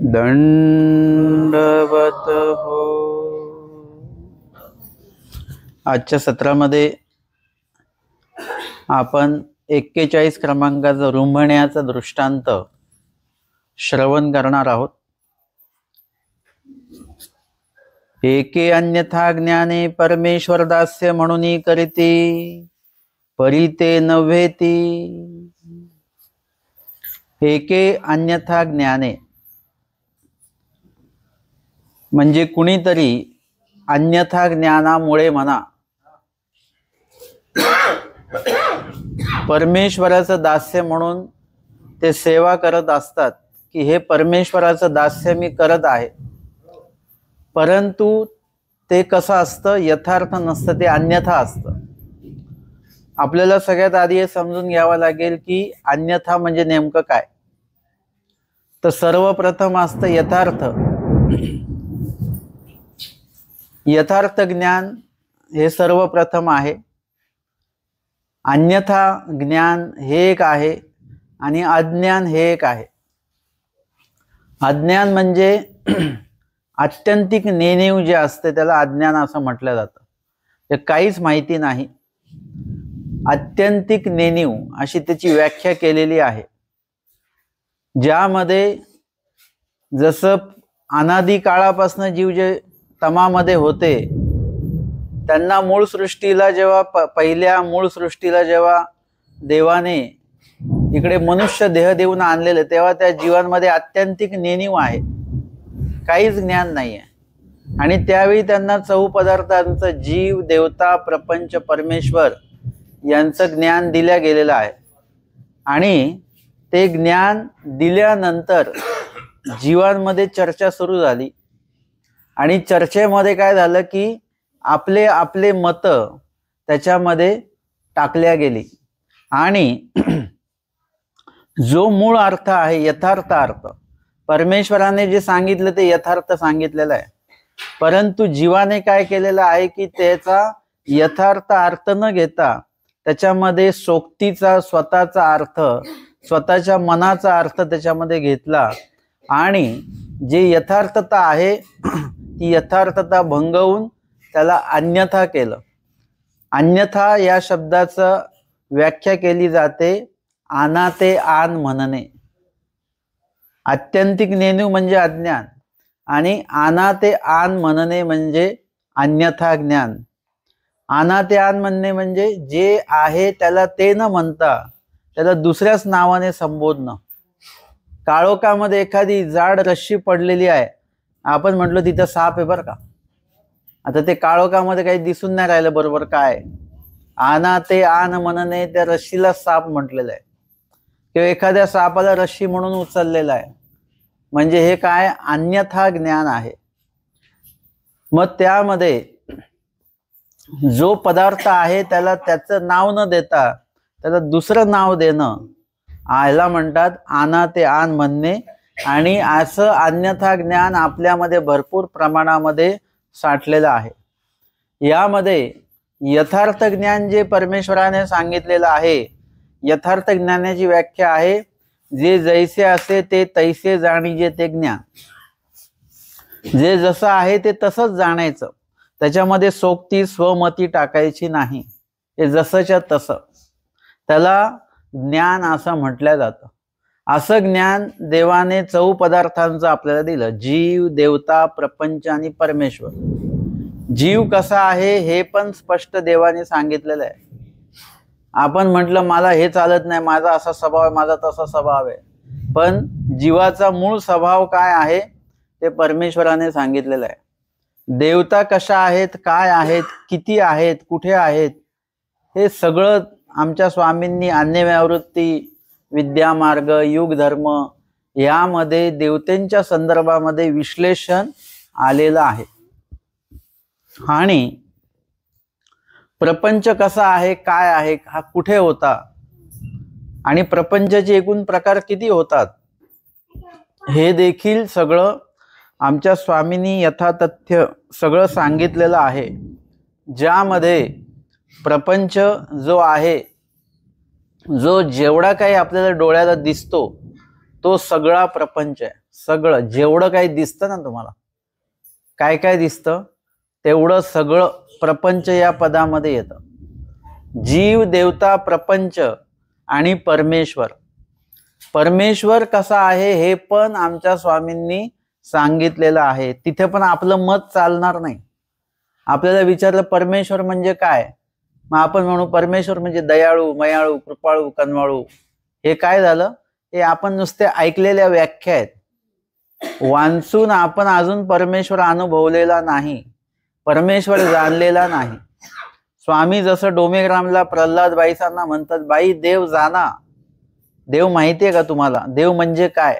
दंडवत हो. आजच्या सत्रामध्ये आपण 41 क्रमांकाचा रुंबण्याचा दृष्टांत श्रवण करणार आहोत. एके अन्यथा ज्ञाने परमेश्वर दास्य म्हणून करीती परिते नव्हेती. एके अन्यथा ज्ञाने म्हणजे कुणीतरी अन्यथा ज्ञानामुळे म्हणा परमेश्वराचं दास्य म्हणून ते सेवा करत असतात की हे परमेश्वराचं दास्य मी करत आहे, परंतु ते कसं असतं, यथार्थ नसतं, ते अन्यथा असतं. आपल्याला सगळ्यात आधी हे समजून घ्यावं लागेल की अन्यथा म्हणजे नेमकं काय. तर सर्वप्रथम असतं यथार्थ. यथार्थ ज्ञान हे सर्वप्रथम आहे. अन्यथा ज्ञान हे एक आहे आणि अज्ञान हे एक आहे. अज्ञान म्हणजे आत्यंतिक नेणीव जे असते त्याला अज्ञान असं म्हटलं जातं. ते काहीच माहिती नाही, आत्यंतिक नेणीव अशी त्याची व्याख्या केलेली आहे. ज्यामध्ये जसं अनादी काळापासून जीव जे तमामध्ये होते त्यांना मूळ सृष्टीला जेव्हा पहिल्या मूळ सृष्टीला जेव्हा देवाने इकडे मनुष्य देह देऊन आणलेले तेव्हा त्या जीवांमध्ये आत्यंतिक नेणीव आहे, काहीच ज्ञान नाही आहे. आणि त्यावेळी त्यांना 4 पदार्थांचं जीव, देवता, प्रपंच, परमेश्वर यांचं ज्ञान दिल्या गेलेलं आहे. आणि ते ज्ञान दिल्यानंतर जीवांमध्ये चर्चा सुरू झाली आणि चर्चेमध्ये काय झालं की आपले आपले मत त्याच्यामध्ये टाकल्या गेली आणि जो मूळ अर्थ आहे, यथार्थ अर्थ, परमेश्वराने जे सांगितलं ते यथार्थ सांगितलेलं आहे, परंतु जीवाने काय केलेलं आहे की त्याचा यथार्थ अर्थ न घेता त्याच्यामध्ये सोक्तीचा, स्वतःचा अर्थ, स्वतःच्या मनाचा अर्थ त्याच्यामध्ये घेतला आणि जे यथार्थता आहे ती यथार्थता भंगवून त्याला अन्यथा केलं. अन्यथा या शब्दाचं व्याख्या केली जाते आनाते आन म्हणणे. आत्यंतिक नेणीव म्हणजे अज्ञान आणि आनाते आन म्हणणे म्हणजे अन्यथा ज्ञान. आनाते आन म्हणणे म्हणजे जे आहे त्याला ते न म्हणता त्याला दुसऱ्याच नावाने संबोधणं. काळोखामध्ये एखादी जाड रश्शी पडलेली आहे, आपण म्हटलं तिथं साप आहे बरं का, आता ते काळोखामध्ये काही दिसून नाही राहिलं बरोबर काय, आना ते आन म्हणणे त्या रश्शीला साप म्हटलेलं आहे किंवा एखाद्या सापाला रश्शी म्हणून उचललेला आहे. म्हणजे हे काय, अन्यथा ज्ञान आहे. मग त्यामध्ये जो पदार्थ आहे त्याला त्याचं नाव न देता त्याला दुसरं नाव देणं, याला म्हणतात आना ते आन म्हणणे. आणि असं अन्यथा ज्ञान आपल्यामध्ये भरपूर प्रमाणामध्ये साठलेलं आहे. यामध्ये यथार्थ ज्ञान जे परमेश्वराने सांगितलेलं आहे, यथार्थ ज्ञानाची व्याख्या आहे जे जैसे असे ते तैसे जाणीजे ते ज्ञान. जे जसं आहे ते तसंच जाणायचं, त्याच्यामध्ये सोक्ती, स्वमती टाकायची नाही, ते जसंच्या तसं, त्याला ज्ञान असं म्हटलं जातं. असं ज्ञान देवाने 4 पदार्थांचं आपल्याला दिलं, जीव, देवता, प्रपंच आणि परमेश्वर. जीव कसा आहे हे पण स्पष्ट देवाने सांगितलेलं आहे. आपण म्हटलं मला हे चालत नाही, माझा असा स्वभाव आहे, माझा तसा स्वभाव आहे, पण जीवाचा मूळ स्वभाव काय आहे ते परमेश्वराने सांगितलेलं आहे. देवता कशा आहेत, काय आहेत, किती आहेत, कुठे आहेत, हे सगळं आमच्या स्वामींनी अन्यव्यावृत्ती, विद्यामार्ग, युग धर्म यामध्ये देवतेंच्या संदर्भामध्ये विश्लेषण आलेलं आहे. आणि प्रपंच कसा आहे, काय आहे, हा कुठे होता आणि प्रपंचाचे एकूण प्रकार किती होतात हे देखील सगळं आमच्या स्वामींनी यथातथ्य सगळं सांगितलेलं आहे. ज्यामध्ये प्रपंच जो आहे, जो जेवढा काही आपल्याला डोळ्याला दिसतो तो सगळा प्रपंच आहे. सगळं जेवढं काही दिसतं ना तुम्हाला, काय काय दिसतं तेवढं सगळं प्रपंच या पदामध्ये येतं. जीव, देवता, प्रपंच आणि परमेश्वर. परमेश्वर कसा आहे हे पण आमच्या स्वामींनी सांगितलेलं आहे. तिथे पण आपलं मत चालणार नाही. आपल्याला विचारलं परमेश्वर म्हणजे काय, मग आपण म्हणू परमेश्वर म्हणजे दयाळू, मयाळू, कृपाळू, कनवाळू. हे काय झालं, हे आपण नुसते ऐकलेल्या व्याख्या आहेत. वाचून आपण अजून परमेश्वर अनुभवलेला नाही, परमेश्वर जाणलेला नाही. स्वामी जसं डोमेग्रामला प्रल्हाद बाईसांना म्हणतात, बाई देव जाणा. देव माहितीये का तुम्हाला, देव म्हणजे काय?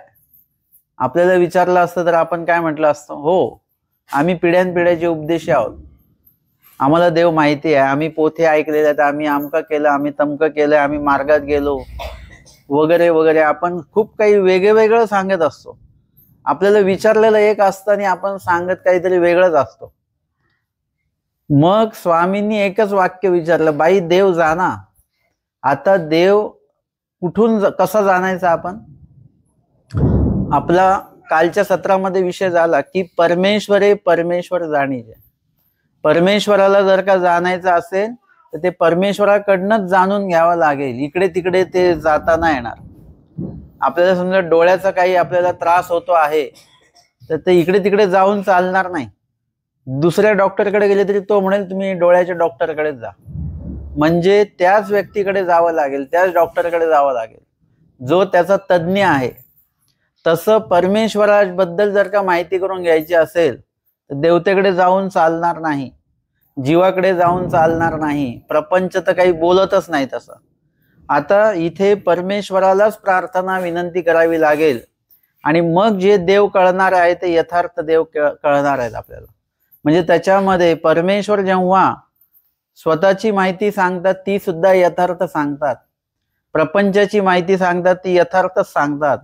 आपल्याला विचारलं असतं तर आपण काय म्हटलं असतं, हो आम्ही पिढ्यानपिढ्याचे उपदेशी आहोत, आम्हाला देव माहिती आहे, आम्ही पोथे ऐकलेले आहेत, आम्ही आमकं केलं, आम्ही तमकं केलं, आम्ही मार्गात गेलो वगैरे वगैरे. आपण खूप काही वेगळं सांगत असतो. आपल्याला विचारलेलं एक असतं आणि आपण सांगत काहीतरी वेगळंच असतो. मग स्वामींनी एकच वाक्य विचारलं, बाई देव जाणा. आता देव कुठून कसा जाणायचा? आपण आपला कालच्या सत्रामध्ये विषय झाला की परमेश्वरे परमेश्वर जाणीजे. परमेश्वराला जर का जाणायचं असेल तर ते परमेश्वराकडनंच जाणून घ्यावं लागेल. इकडे तिकडे ते जाता नाही येणार. आपल्याला समजा डोळ्याचा काही आपल्याला त्रास होतो आहे तर ते इकडे तिकडे जाऊन चालणार नाही. दुसऱ्या डॉक्टरकडे गेले तरी तो म्हणेल तुम्ही डोळ्याच्या डॉक्टरकडे जा. म्हणजे त्याच व्यक्तीकडे जावं लागेल, त्याच डॉक्टरकडे जावं लागेल जो त्याचा तज्ज्ञ आहे. तसं परमेश्वराबद्दल जर का माहिती करून घ्यायची असेल तर देवतेकडे जाऊन चालणार नाही, जीवाकडे जाऊन चालणार नाही. प्रपंच तर काही बोलतच नाही तसं. आता इथे परमेश्वरालाच प्रार्थना विनंती करावी लागेल आणि मग जे देव कळणार आहे ते यथार्थ देव कळणार आहेत आपल्याला. म्हणजे त्याच्यामध्ये परमेश्वर जेव्हा स्वतःची माहिती सांगतात ती सुद्धा यथार्थ सांगतात, प्रपंचाची माहिती सांगतात ती यथार्थ सांगतात,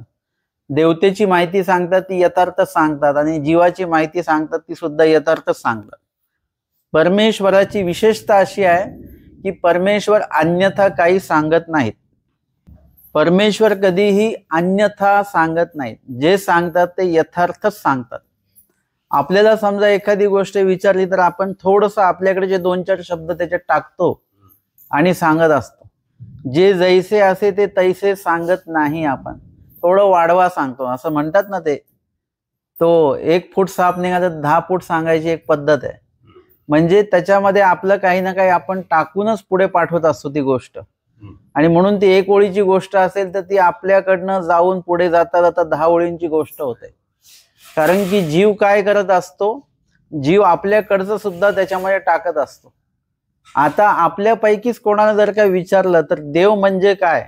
देवतेची माहिती सांगतात ती यथार्थ सांगतात आणि जीवाची माहिती सांगतात ती सुद्धा यथार्थ सांगतात. परमेश्वराची विशेषता अशी आहे की परमेश्वर अन्यथा काही सांगत नाहीत. परमेश्वर कधीही अन्यथा सांगत नाहीत. जे सांगतात ते यथार्थच सांगतात. आपल्याला समजा एखादी गोष्ट विचारली तर आपण थोडंसं आपल्याकडे जे 2-4 शब्द त्याच्यात टाकतो आणि सांगत असतो. जे जैसे असे ते तैसे सांगत नाही, आपण थोडं वाढवा सांगतो. असं म्हणतात ना, ते तो 1 फूट साप निघाला तर 10 फूट सांगायची एक पद्धत आहे. म्हणजे त्याच्यामध्ये आपलं काही ना काही आपण टाकूनच पुढे पाठवत असतो ती गोष्ट. आणि म्हणून ती 1 ओळीची गोष्ट असेल तर ती आपल्याकडनं जाऊन पुढे जाता जाता 10 ओळींची गोष्ट होते. कारण की जीव काय करत असतो, जीव आपल्याकडचं सुद्धा त्याच्यामध्ये टाकत असतो. आता आपल्यापैकीच कोणाला जर का विचारलं तर देव म्हणजे काय,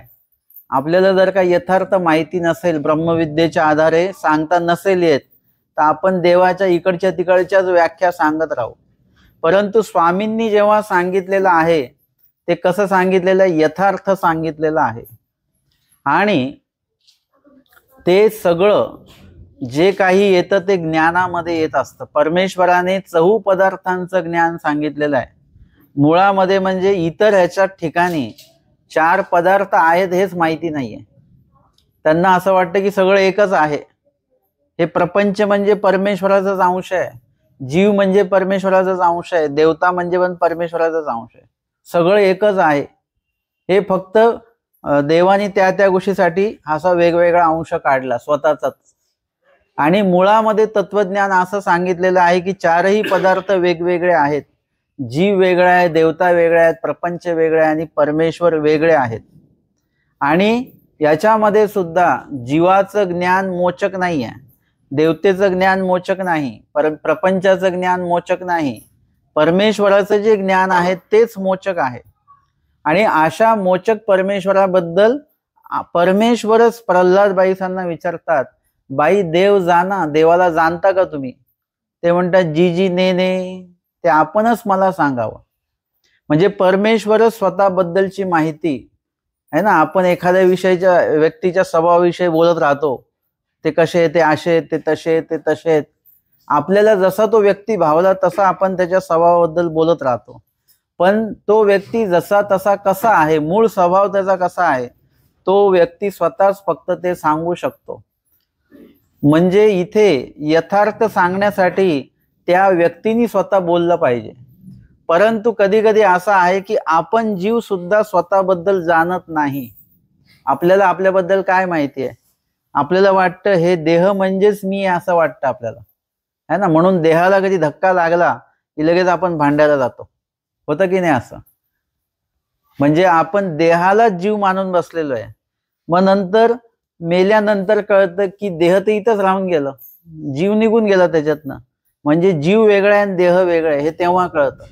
आपल्याला जर का यथार्थ माहिती नसेल, ब्रह्मविद्येच्या आधारे सांगता नसेल येत तर आपण देवाच्या इकडच्या तिकडच्याच व्याख्या सांगत राहू. परंतु स्वामींनी जेव्हा सांगितलेलं आहे ते कसं सांगितलेलं आहे, यथार्थ सांगितलेलं आहे. आणि ते सगळं जे काही येतं ते ज्ञानामध्ये येत असतं. परमेश्वराने 4 पदार्थांचं ज्ञान सांगितलेलं आहे. मुळामध्ये म्हणजे इतर ह्याच्या ठिकाणी 4 पदार्थ आहेत हेच माहिती नाहीये. त्यांना असं वाटतं की सगळं एकच आहे. हे प्रपंच म्हणजे परमेश्वराचाच अंश आहे, जीव म्हणजे परमेश्वराचाच अंश आहे, देवता म्हणजे पण परमेश्वराचाच अंश आहे. सगळं एकच आहे. हे फक्त देवाने त्या त्या गोष्टीसाठी असा वेगवेगळा अंश काढला स्वतःचाच. आणि मुळामध्ये तत्वज्ञान असं सांगितलेलं आहे की 4ही पदार्थ वेगवेगळे आहेत. जीव वेगळा आहे, देवता वेगळ्या आहेत, प्रपंच वेगळे आहे आणि परमेश्वर वेगळे आहेत. आणि याच्यामध्ये सुद्धा जीवाचं ज्ञान मोचक नाही आहे, देवतेचं ज्ञान मोचक नाही, प्रपंचाचं ज्ञान मोचक नाही. परमेश्वराचं जे ज्ञान आहे तेच मोचक आहे. आणि अशा मोचक परमेश्वराबद्दल परमेश्वरच प्रल्हाद बाईसांना विचारतात, बाई देव जाणा, देवाला जाणता का तुम्ही? ते म्हणतात जी जी ने ने, ते आपणच मला सांगावं. म्हणजे परमेश्वरच स्वतःबद्दलची माहिती आहे ना. आपण एखाद्या विषयाच्या व्यक्तीच्या स्वभावाविषयी बोलत राहतो, ते कसे, ते असे, ते तसे, ते तसे. आपल्याला जसा तो व्यक्ती भावला तसा आपण त्याच्या स्वभावाबद्दल बोलत राहतो. पण तो व्यक्ती जसा तसा कसा आहे, मूळ स्वभाव त्याचा कसा आहे, तो व्यक्ती स्वतःच फक्त ते सांगू शकतो. म्हणजे इथे यथार्थ सांगण्यासाठी त्या व्यक्तीने स्वतः बोललं पाहिजे. परंतु कधी कधी असं आहे की आपण जीव सुद्धा स्वतःबद्दल जाणत नाही. आपल्याला आपल्याबद्दल काय माहिती आहे? आपल्याला वाटतं हे देह म्हणजेच मी, असं वाटतं आपल्याला, है ना. म्हणून देहाला कधी धक्का लागला की लगेच आपण भांडायला जातो, होतं की नाही असं? म्हणजे आपण देहाला जीव मानून बसलेलो आहे. मग नंतर मेल्यानंतर कळतं की देह तर इथंच राहून गेलं, जीव निघून गेला त्याच्यातनं. म्हणजे जीव वेगळा आहे आणि देह वेगळा आहे हे तेव्हा कळतं.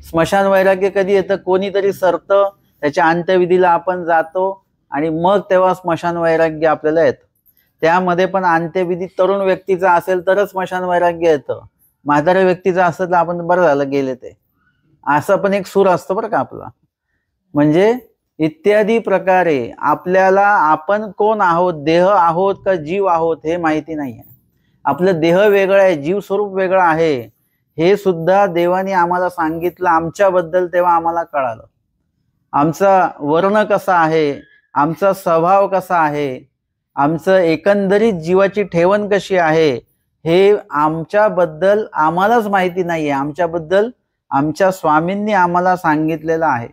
स्मशान वैराग्य कधी येतं? कोणीतरी सरतं, त्याच्या अंत्यविधीला आपण जातो आणि मग तेव्हा स्मशान वैराग्य आपल्याला येतं. त्यामध्ये पण अंत्यविधी तरुण व्यक्तीचा असेल तरच स्मशान वैराग्य येतं. म्हाताऱ्या व्यक्तीचा असेल तर आपण बरं झालं गेले ते, असं पण एक सूर असतो बरं का आपला. म्हणजे इत्यादी प्रकारे आपल्याला आपण कोण आहोत, देह आहोत का जीव आहोत हे माहिती नाही आहे. आपलं देह वेगळं आहे, जीव स्वरूप वेगळं आहे, हे सुद्धा देवाने आम्हाला सांगितलं आमच्याबद्दल. तेव्हा आम्हाला कळालं आमचा वर्ण कसा आहे, आमचा स्वभाव कसा आहे, आमचं एकंदरीत जीवाची ठेवण कशी आहे, हे आमच्याबद्दल आम्हालाच माहिती नाहीये. आमच्याबद्दल आमच्या स्वामींनी आम्हाला सांगितलेलं आहे.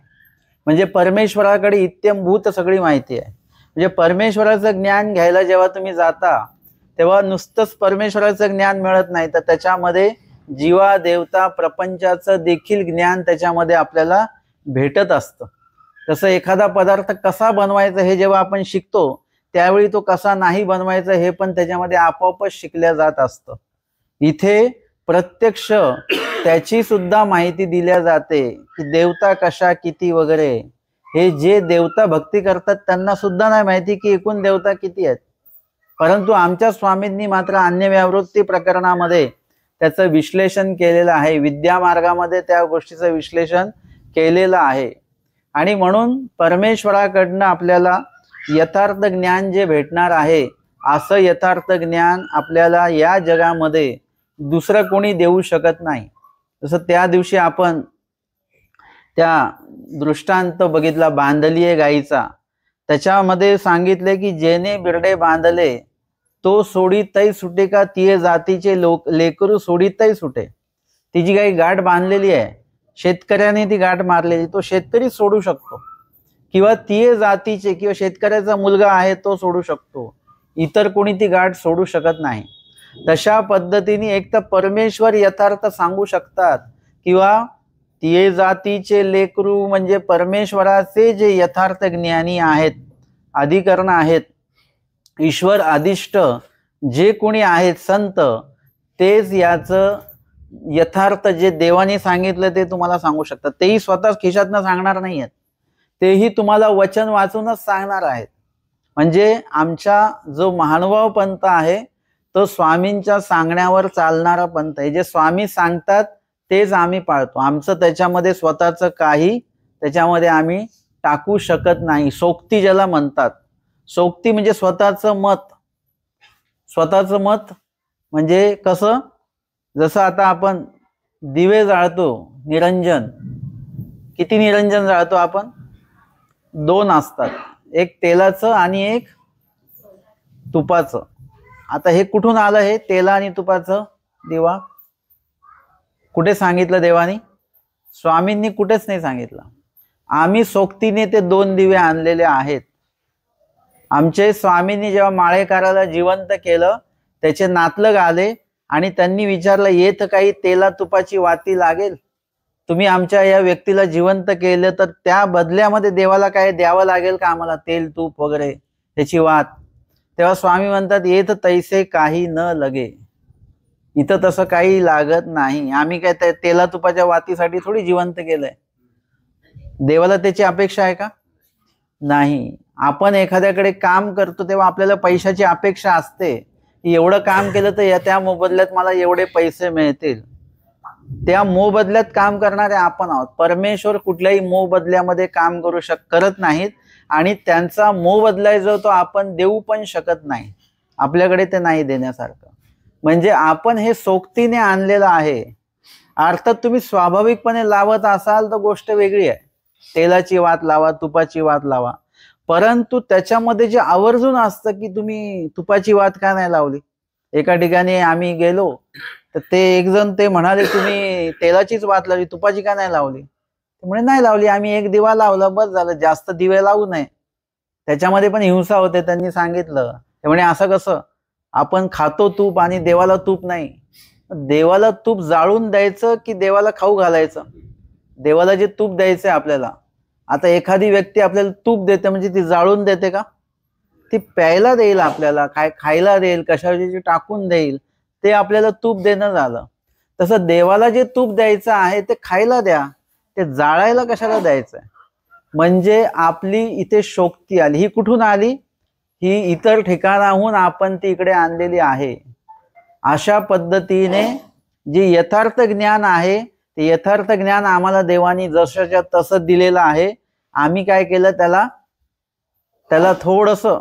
म्हणजे परमेश्वराकडे इत्यंभूत सगळी माहिती आहे. म्हणजे परमेश्वराचं ज्ञान घ्यायला जेव्हा तुम्ही जाता तेव्हा नुसतंच परमेश्वराचं ज्ञान मिळत नाही, तर त्याच्यामध्ये जीवा देवता प्रपंचाचं देखील ज्ञान त्याच्यामध्ये आपल्याला भेटत असतं. तसं एखादा पदार्थ कसा बनवायचा हे जेव्हा आपण शिकतो त्यावेळी तो कसा नाही बनवायचा हे पण त्याच्यामध्ये आपोआपच शिकल्या जात असतं. इथे प्रत्यक्ष त्याची सुद्धा माहिती दिल्या जाते की देवता कशा किती वगैरे. हे जे देवता भक्ती करतात त्यांना सुद्धा नाही माहिती की एकूण देवता किती आहेत. परंतु आमच्या स्वामींनी मात्र अन्य व्यावृत्ती प्रकरणामध्ये त्याचं विश्लेषण केलेलं आहे. विद्या मार्गामध्ये त्या गोष्टीचं विश्लेषण केलेलं आहे. आणि म्हणून परमेश्वराकडनं आपल्याला यथार्थ ज्ञान जे भेटणार आहे, असं यथार्थ ज्ञान आपल्याला या जगामध्ये दुसरं कोणी देऊ शकत नाही. जसं त्या दिवशी आपण त्या दृष्टांत बघितला बांधलीये गाईचा, त्याच्यामध्ये सांगितले की जेने बिरडे बांधले तो सोडी तै सुटे का, तिये जातीचे लेकरू सोडी तै सुटे. ती जी काही गाठ बांधलेली आहे, शेतकऱ्याने ती गाठ मारलेली, तो शेतकरी सोडू शकतो, किंवा तिये जातीचे किंवा शेतकऱ्याचा मुलगा आहे तो सोडू शकतो, इतर कोणी ती गाठ सोडू शकत नाही. तशा पद्धतीने एक तर परमेश्वर यथार्थ सांगू शकतात, किंवा तिये जातीचे लेकरू म्हणजे परमेश्वराचे जे यथार्थ ज्ञानी आहेत, अधिकरण आहेत, ईश्वर अधिष्ट जे कोणी आहेत संत, तेच याचं यथार्थ जे देवाने सांगितलं ते तुम्हाला सांगू शकतात. तेही स्वतःच खिशातनं सांगणार नाही आहेत, तेही तुम्हाला वचन वाचूनच सांगणार आहेत. म्हणजे आमचा जो महानुभाव पंथ आहे तो स्वामींच्या सांगण्यावर चालणारा पंथ आहे. जे स्वामी सांगतात तेच आम्ही पाळतो. आमचं त्याच्यामध्ये स्वतःचं काही त्याच्यामध्ये आम्ही टाकू शकत नाही. सोक्ती ज्याला म्हणतात, सोक्ती म्हणजे स्वतःचं मत. स्वतःचं मत म्हणजे कसं? जसं आता आपण दिवे जाळतो, निरंजन, किती निरंजन जाळतो आपण? 2 असतात, एक तेलाचं आणि एक तुपाचं. आता हे कुठून आलं? हे तेला आणि तुपाचं दिवा कुठे सांगितलं देवानी? स्वामींनी कुठेच नाही सांगितलं. आम्ही सोक्तीने ते 2 दिवे आणलेले आहेत. आमचे स्वामींनी जेव्हा माळेकराला जिवंत केलं, त्याचे नातलग आले आणि त्यांनी विचारलं, येत काही तेला तुपाची वाती लागेल? तुम्ही आमच्या या व्यक्तीला जिवंत केलं तर त्या बदल्यामध्ये देवाला काय द्यावं लागेल का आम्हाला? तेल तूप वगैरे त्याची वात. तेव्हा स्वामी म्हणतात, येत तैसे काही न लगे. इथं तसं काही लागत नाही. आम्ही काय तेला तुपाच्या वातीसाठी थोडी जिवंत केलंय. देवाला त्याची अपेक्षा आहे का? नाही. आपण एखाद्याकडे काम करतो तेव्हा आपल्याला पैशाची अपेक्षा असते की एवढं काम केलं तर त्या मोबदल्यात मला एवढे पैसे मिळतील. त्या मोबदल्यात काम करणारे आपण आहोत. परमेश्वर कुठल्याही मोबदल्यामध्ये काम करत नाहीत, आणि त्यांचा मोबदला जो तो आपण देऊ पण शकत नाही. आपल्याकडे ते नाही देण्यासारखं. म्हणजे आपण हे सोक्तीने आणलेलं आहे. अर्थात तुम्ही स्वाभाविकपणे लावत असाल तर गोष्ट वेगळी आहे. तेलाची वात लावा, तुपाची वात लावा. परंतु त्याच्यामध्ये जे आवर्जून असतं की तुम्ही तुपाची वात का नाही लावली. एका ठिकाणी आम्ही गेलो तर ते एक जण ते म्हणाले तुम्ही तेलाचीच वात लावली, तुपाची का नाही लावली. म्हणे नाही लावली, आम्ही एक दिवा लावला बस झालं, जास्त दिवे लावू नये. त्याच्यामध्ये पण हिंसा होते. त्यांनी सांगितलं ते म्हणे असं कसं, आपण खातो तूप आणि देवाला तूप नाही. देवाला तूप जाळून द्यायचं की देवाला खाऊ घालायचं. देवाला जे तूप द्यायचंय आपल्याला, आता एखादी व्यक्ती आपल्याला तूप देते म्हणजे ती जाळून देते का, ती प्यायला देईल आपल्याला, काय खायला देईल, कशावर टाकून देईल, ते आपल्याला तूप देणं झालं. तसं देवाला जे तूप द्यायचं आहे ते खायला द्या, ते जाळायला कशाला द्यायचंय. म्हणजे आपली इथे शोक्ती आली. ही कुठून आली, ही इतर ठिकाणाहून आपण ती इकडे आणलेली आहे. अशा पद्धतीने जे यथार्थ ज्ञान आहे ते यथार्थ ज्ञान आम्हाला देवानी जशाच्या तसं दिलेलं आहे. आम्ही काय केलं, त्याला थोडंसं,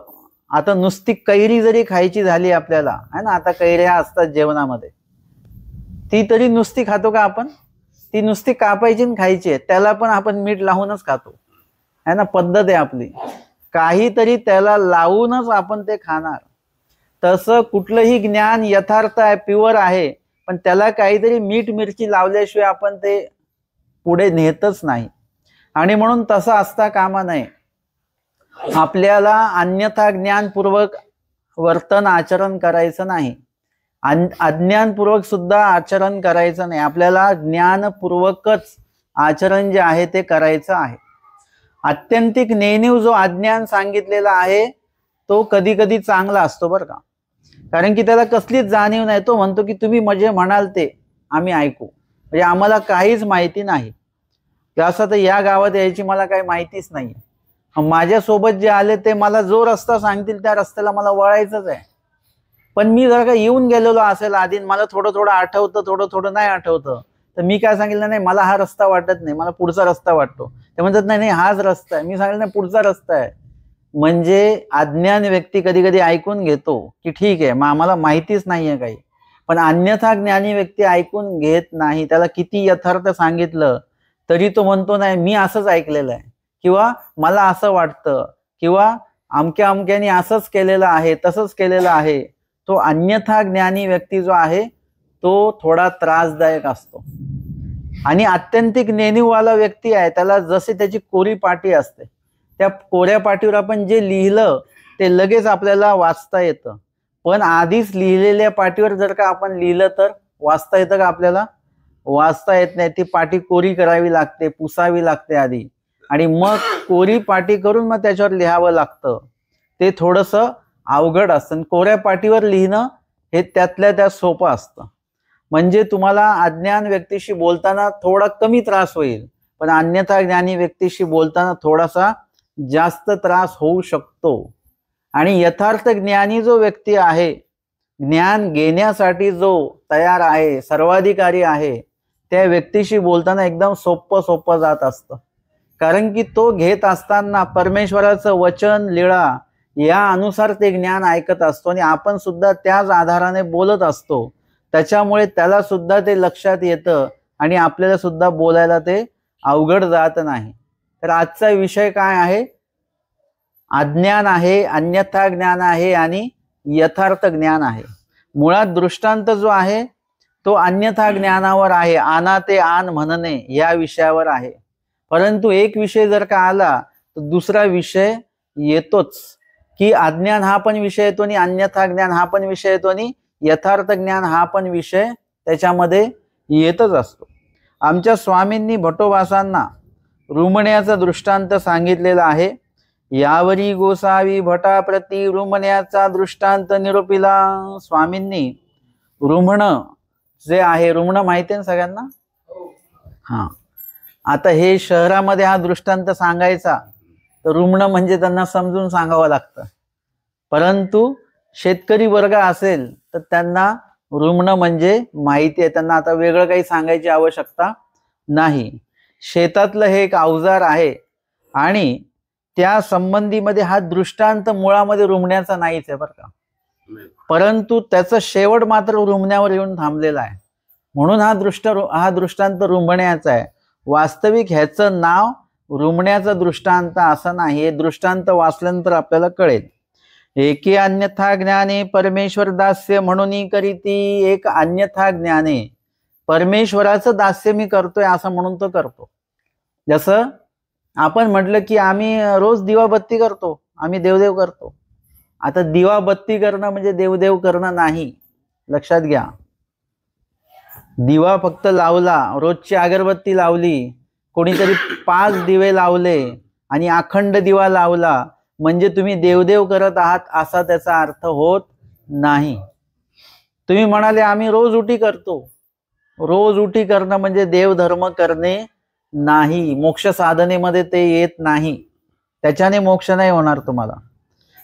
आता नुसती कैरी जरी खायची झाली आपल्याला है ना, आता कैऱ्या असतात जेवणामध्ये, ती तरी नुसती खातो का आपण, ती नुसती कापायची आणि खायची आहे. त्याला पण आपण मीठ लावूनच खातो है ना, पद्धत आहे आपली. काहीतरी त्याला लावूनच आपण ते खाणार. तसं कुठलंही ज्ञान यथार्थ आहे, प्युअर आहे, पण त्याला काहीतरी मीठ मिरची लावल्याशिवाय आपण ते पुढे नेतच नाही. आणि म्हणून तसं असता कामा नये. आपल्याला अन्यथा ज्ञानपूर्वक वर्तन आचरण करायचं नाही, अज्ञानपूर्वक सुद्धा आचरण करायचं नाही. आपल्याला ज्ञानपूर्वकच आचरण जे आहे ते करायचं आहे. आत्यंतिक नेणीव जो अज्ञान सांगितलेला आहे तो कधी कधी चांगला असतो बरं का, कारण की त्याला कसलीच जाणीव नाही. तो म्हणतो की तुम्ही म्हणजे म्हणाल ते आम्ही ऐकू, म्हणजे आम्हाला काहीच माहिती नाही. असं तर या गावात यायची मला काही माहितीच नाही. माझ्यासोबत जे आले ते मला जो रस्ता सांगतील त्या रस्त्याला मला वळायचंच आहे. पण मी जर का येऊन गेलेलो असेल आधी, मला थोडं थोडं आठवतं, थोडं थोडं नाही आठवतं, तर मी काय सांगितलं, नाही मला हा रस्ता वाटत नाही, मला पुढचा रस्ता वाटतो. ते म्हणतात नाही नाही हाच रस्ता आहे. मी सांगितलं नाही पुढचा रस्ता आहे. म्हणजे अज्ञान व्यक्ती कधी कधी ऐकून घेतो की ठीक आहे मग आम्हाला माहितीच नाहीये काही, पण अन्यथा ज्ञानी व्यक्ती ऐकून घेत नाही. त्याला किती यथार्थ सांगितलं तरी तो म्हणतो नाही मी असंच ऐकलेलं आहे, किंवा मला असं वाटतं, किंवा अमक्या अमक्याने असंच केलेलं आहे, तसंच केलेलं आहे. तो अन्यथा ज्ञानी व्यक्ती जो आहे तो थोडा त्रासदायक असतो. आणि आत्यंतिक नेणीववाला व्यक्ती आहे त्याला जसे त्याची कोरी पाटी असते, त्या कोऱ्या पाटीवर आपण जे लिहिलं ते लगेच आपल्याला वाचता येतं. पण आधीच लिहिलेल्या पाटीवर जर का आपण लिहिलं तर वाचता येतं का आपल्याला, वाचता येत नाही. ती पाटी कोरी करावी लागते, पुसावी लागते आधी, आणि मग कोरी पाटी करून मग त्याच्यावर लिहावं लागतं. ते थोडंसं अवघड असतं. कोऱ्या पाटीवर लिहिणं हे त्यातल्या त्यात सोपं असतं. म्हणजे तुम्हाला अज्ञान व्यक्तीशी बोलताना थोडा कमी त्रास होईल, पण अन्यथा ज्ञानी व्यक्तीशी बोलताना थोडासा जास्त त्रास होऊ शकतो. आणि यथार्थ ज्ञानी जो व्यक्ती आहे, ज्ञान घेण्यासाठी जो तयार आहे, सर्वाधिकारी आहे, त्या व्यक्तीशी बोलताना एकदम सोपं जात असतं. कारण की तो घेत असताना परमेश्वराचं वचन लीळा या अनुसार ते ज्ञान ऐकत असतो, आणि आपण सुद्धा त्याच आधाराने बोलत असतो. त्याच्यामुळे त्याला सुद्धा ते लक्षात येतं आणि आपल्याला सुद्धा बोलायला ते अवघड जात नाही. तर आजचा विषय काय आहे, अज्ञान आहे, अन्यथा ज्ञान आहे आणि यथार्थ ज्ञान आहे. मुळात दृष्टांत जो आहे तो अन्यथा ज्ञानावर आहे, आना ते आन म्हणणे या विषयावर आहे. परंतु एक विषय जर का आला तर दुसरा विषय येतोच, की अज्ञान हा पण विषय येतो आणि अन्यथा ज्ञान हा पण विषय येतो आणि यथार्थ ज्ञान हा पण विषय त्याच्यामध्ये येतच असतो. आमच्या स्वामींनी भटोबासांना रुमण्याचा दृष्टांत सांगितलेला आहे. यावरी गोसावी भटाप्रती रुमण्याचा दृष्टांत निरोपिला. स्वामींनी रुमणं जे आहे, रुमणं माहिती आहे ना सगळ्यांना. हा, आता हे शहरामध्ये हा दृष्टांत सांगायचा तर रुमणं म्हणजे त्यांना समजून सांगावं लागतं. परंतु शेतकरी वर्ग असेल तर त्यांना रुमणं म्हणजे माहिती आहे, त्यांना आता वेगळं काही सांगायची आवश्यकता नाही. शेतातलं हे एक अवजार आहे आणि त्या संबंधीमध्ये हा दृष्टांत मुळामध्ये रुमण्याचा नाहीच आहे बरं का, परंतु त्याचा शेवट मात्र रुमण्यावर येऊन थांबलेला आहे. म्हणून हा दृष्टांत रुमण्याचा आहे. वास्तविक ह्याचं नाव रुमण्याचा दृष्टांत असं नाही, हे दृष्टांत वाचल्यानंतर आपल्याला कळेल. एके अन्यथा ज्ञाने परमेश्वर दास्य म्हणून करीती, एक अन्यथा ज्ञाने परमेश्वराचं दास्य मी करतोय असं म्हणून तो करतो. जसं आपण म्हटलं की आम्ही रोज दिवाबत्ती करतो, आम्ही देवदेव करतो. आता दिवाबत्ती करणं म्हणजे देवदेव करणं नाही, लक्षात घ्या. दिवा फक्त लावला, रोजची अगरबत्ती लावली, कोणीतरी 5 दिवे लावले आणि अखंड दिवा लावला म्हणजे तुम्ही देवदेव करत आहात असा त्याचा अर्थ होत नाही. तुम्ही म्हणाले आम्ही रोज उटी करतो, रोज उटी करणं म्हणजे देवधर्म करणे नाही, मोक्ष साधनेमध्ये ते येत नाही, त्याच्याने मोक्ष नाही होणार तुम्हाला.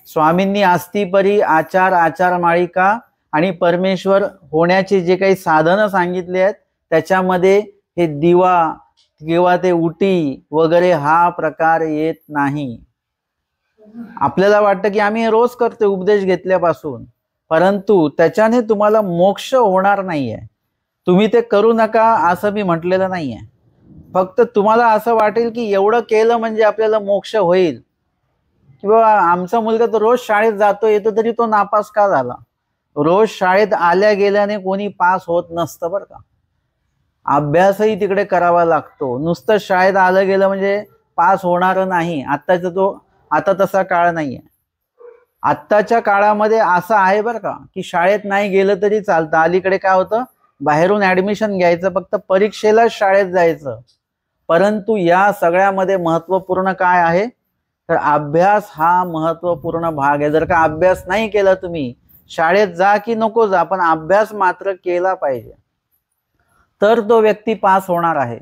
स्वामींनी आस्तीपरी आचार, आचार माळिका आणि परमेश्वर होण्याचे जे काही साधनं सांगितले आहेत त्याच्यामध्ये हे दिवा किंवा ते उटी वगैरे हा प्रकार येत नाही. आपल्याला वाटतं की आम्ही रोज करतोय उपदेश घेतल्यापासून, परंतु त्याच्याने तुम्हाला मोक्ष होणार नाहीये. तुम्ही ते करू नका असं मी म्हटलेलं नाहीये. फक्त तुम्हाला असं वाटेल की एवढं केलं म्हणजे आपल्याला मोक्ष होईल, किंवा आमचा मुलगा तर रोज शाळेत जातो येतो तरी तो नापास का झाला. रोज शाळेत आल्या गेल्याने कोणी पास होत नसतं बरं का. अभ्यासही तिकडे करावा लागतो. नुसतं शाळेत आलं गेलं म्हणजे पास होणार नाही. आता तसा काळ नाहीये. आत्ताच्या काळामध्ये असं आहे बरं का की शाळेत नाही गेलं तरी चालतं. अलीकडे काय होतं, बाहेरून ऍडमिशन घ्यायचं, फक्त परीक्षेला शाळेत जायचं. परंतु या सगळ्यामध्ये महत्वपूर्ण काय आहे तर अभ्यास हा महत्वपूर्ण भाग आहे. जर का अभ्यास नाही केला तुम्ही, शाळेत जा की नको जा, पण अभ्यास मात्र केला पाहिजे, तर तो व्यक्ती पास होणार आहे.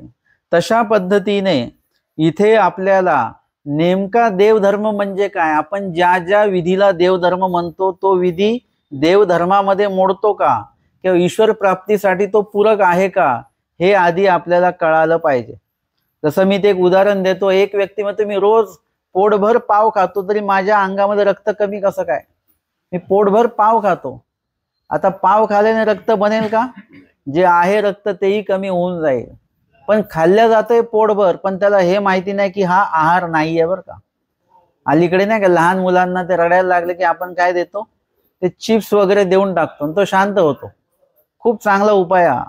तशा पद्धतीने इथे आपल्याला नेमका देवधर्म म्हणजे काय, आपण ज्या ज्या विधीला देवधर्म म्हणतो तो विधी देवधर्मामध्ये मोडतो का, किंवा ईश्वर प्राप्तीसाठी तो पूरक आहे का, हे आधी आपल्याला कळालं पाहिजे. जसं मी ते एक उदाहरण देतो. एक व्यक्ती म्हणतो मी रोज पोटभर पाव खातो तरी माझ्या अंगामध्ये रक्त कमी कसं काय, मी पोटभर पाव खातो. आता पाव खाल्याने रक्त बनेल का, जे आहे रक्त तेही कमी होऊन जाईल. पण खाल्ल्या जातंय पोटभर, पण त्याला हे माहिती नाही की हा आहार नाहीये बरं का. अलीकडे नाही का लहान मुलांना ते रडायला लागले की आपण काय देतो, ते चिप्स वगैरे देऊन टाकतो आणि तो शांत होतो. खूप चांगला उपाय हा.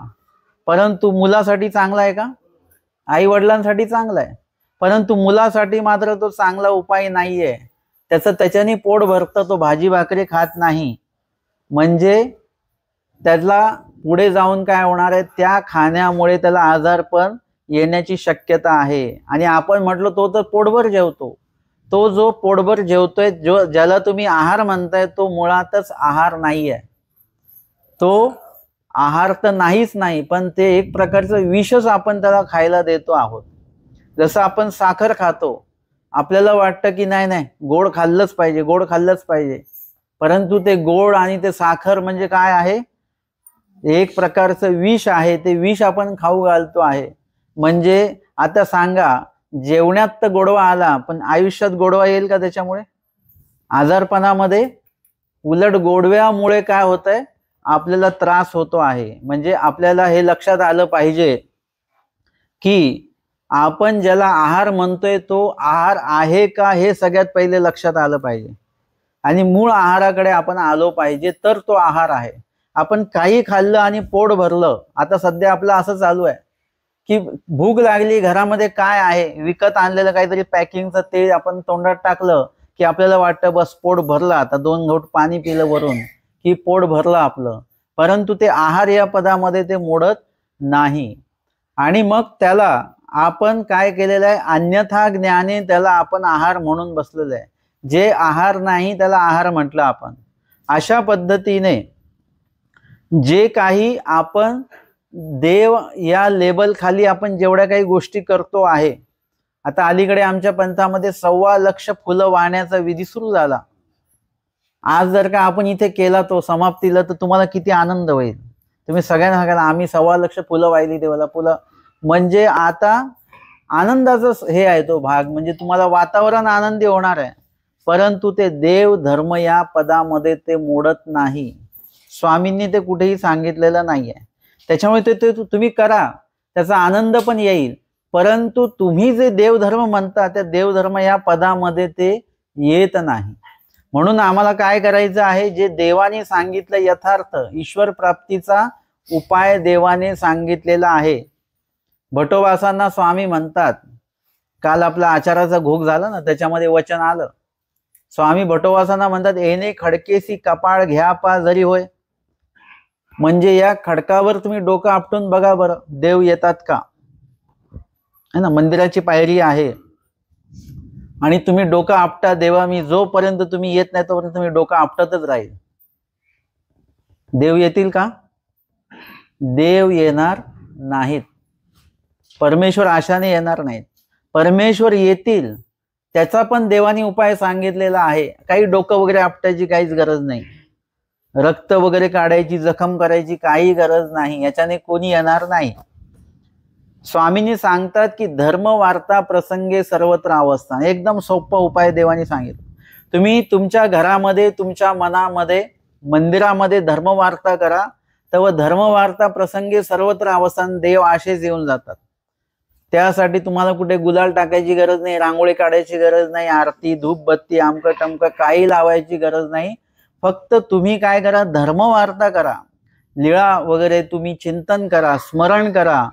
परंतु मुलासाठी चांगला आहे का, आई वडिलांसाठी चांगला आहे, परंतु मुलासाठी मात्र तो चांगला उपाय नाहीये. त्याच्याने पोट भरतं, तो भाजी भाकरी खात नाही. म्हणजे त्याला पुढे जाऊन काय होणार आहे, त्या खाण्यामुळे त्याला आजारपण येण्याची शक्यता आहे. आणि आपण म्हटलं तो तर पोटभर जेवतो. तो जो पोटभर जेवतोय, ज्याला तुम्ही आहार म्हणताय, तो मुळातच आहार नाहीये. तो आहार तर नाहीच नाही, पण ते एक प्रकारचं विषच आपण त्याला खायला देतो आहोत. जसं आपण साखर खातो, आपल्याला वाटतं की नाही गोड खाल्लंच पाहिजे, गोड खाल्लंच पाहिजे, परंतु ते गोड आणि ते साखर म्हणजे काय आहे, एक प्रकारचं विष आहे. ते विष आपण खाऊ घालतो आहे. म्हणजे आता सांगा, जेवणात तर गोडवा आला, पण आयुष्यात गोडवा येईल का त्याच्यामुळे, आजारपणामध्ये? उलट गोडव्यामुळे काय होतंय, आपल्याला त्रास होतो आहे. म्हणजे आपल्याला हे लक्षात आलं पाहिजे की आपण ज्याला आहार म्हणतोय तो आहार आहे का, हे सगळ्यात पहिले लक्षात आलं पाहिजे. आणि मूळ आहाराकडे आपण आलो पाहिजे, तर तो आहार आहे. आपण काही खाल्लं आणि पोट भरलं. आता सध्या आपलं असं चालू आहे की भूक लागली, घरामध्ये काय आहे, विकत आणलेलं काहीतरी पॅकिंगचं ते आपण तोंडात टाकलं की आपल्याला वाटतं बस पोट भरलं, आता 2 घोट पाणी पिलं वरून की पोट भरलं आपलं. परंतु ते आहार या पदामध्ये ते मोडत नाही. आणि मग त्याला आपण काय केलेलं आहे, अन्यथा ज्ञाने त्याला आपण आहार म्हणून बसलेलं आहे. जे आहार नाही त्याला आहार म्हटलं आपण. अशा पद्धतीने जे काही आपण देव या लेबल खाली आपण जेवढ्या काही गोष्टी करतो आहे. आता अलीकडे आमच्या पंथामध्ये 1.25 लाख फुलं वाहण्याचा विधी सुरू झाला. आज जर का आपण इथे केला तो समाप्तीला, तर तुम्हाला किती आनंद होईल. तुम्ही सगळ्यांना सांगाल आम्ही 1.25 लाख फुलं वाहिली देवाला. फुलं म्हणजे आता आनंदाचा हे आहे तो भाग, म्हणजे तुम्हाला वातावरण आनंदी होणार आहे. परंतु ते देव धर्म या पदामध्ये ते मोडत नाही. स्वामींनी ते कुठेही सांगितलेलं नाहीये. त्याच्यामुळे ते तुम्ही करा, त्याचा आनंद पण येईल. परंतु तुम्ही जे देवधर्म म्हणता त्या देवधर्म या पदामध्ये ते येत नाही. म्हणून आम्हाला काय करायचं आहे, जे देवाने सांगितलं यथार्थ ईश्वर प्राप्तीचा उपाय देवाने सांगितलेला आहे. भटोबासांना स्वामी म्हणतात. काल आपला आचाराचा घोग झाला ना, त्याच्यामध्ये वचन आलं. स्वामी भटोबासांना म्हणतात, येणे खडकेसी कपाळ घ्या पा जरी होय. म्हणजे या खडकावर तुम्ही डोकं आपटून बघा बरं, देव येतात का, है ना. मंदिराची पायरी आहे आणि तुम्ही डोकं आपटा, देवा मी जोपर्यंत तुम्ही येत नाही तोपर्यंत तुम्ही डोकं आपटतच राहील. देव येतील का? देव येणार नाहीत. परमेश्वर आशाने येणार नाहीत. परमेश्वर येतील त्याचा पण देवानी उपाय सांगितलेला आहे. काही डोकं वगैरे आपटायची काहीच गरज नाही, रक्त वगैरे काढायची, जखम करायची काही गरज नाही, याच्याने कोणी येणार नाही. स्वामींनी सांगतात की धर्म वार्ता प्रसंगे सर्वत्र अवस्थान. एकदम सोपा उपाय देवानी सांगितलं. तुम्ही तुमच्या घरामध्ये, तुमच्या मनामध्ये, मंदिरामध्ये धर्मवार्ता करा, तेव्हा धर्मवार्ता प्रसंगे सर्वत्र अवस्थान. देव आशेच येऊन जातात. त्यासाठी तुम्हाला कुठे गुलाल टाकायची गरज नाही, रांगोळी काढायची गरज नाही, आरती धूप बत्ती आमकं टमकं काही लावायची गरज नाही. फक्त तुम्ही काय करा, धर्मवार्ता करा, लीळा वगैरे तुम्ही चिंतन करा, स्मरण करा.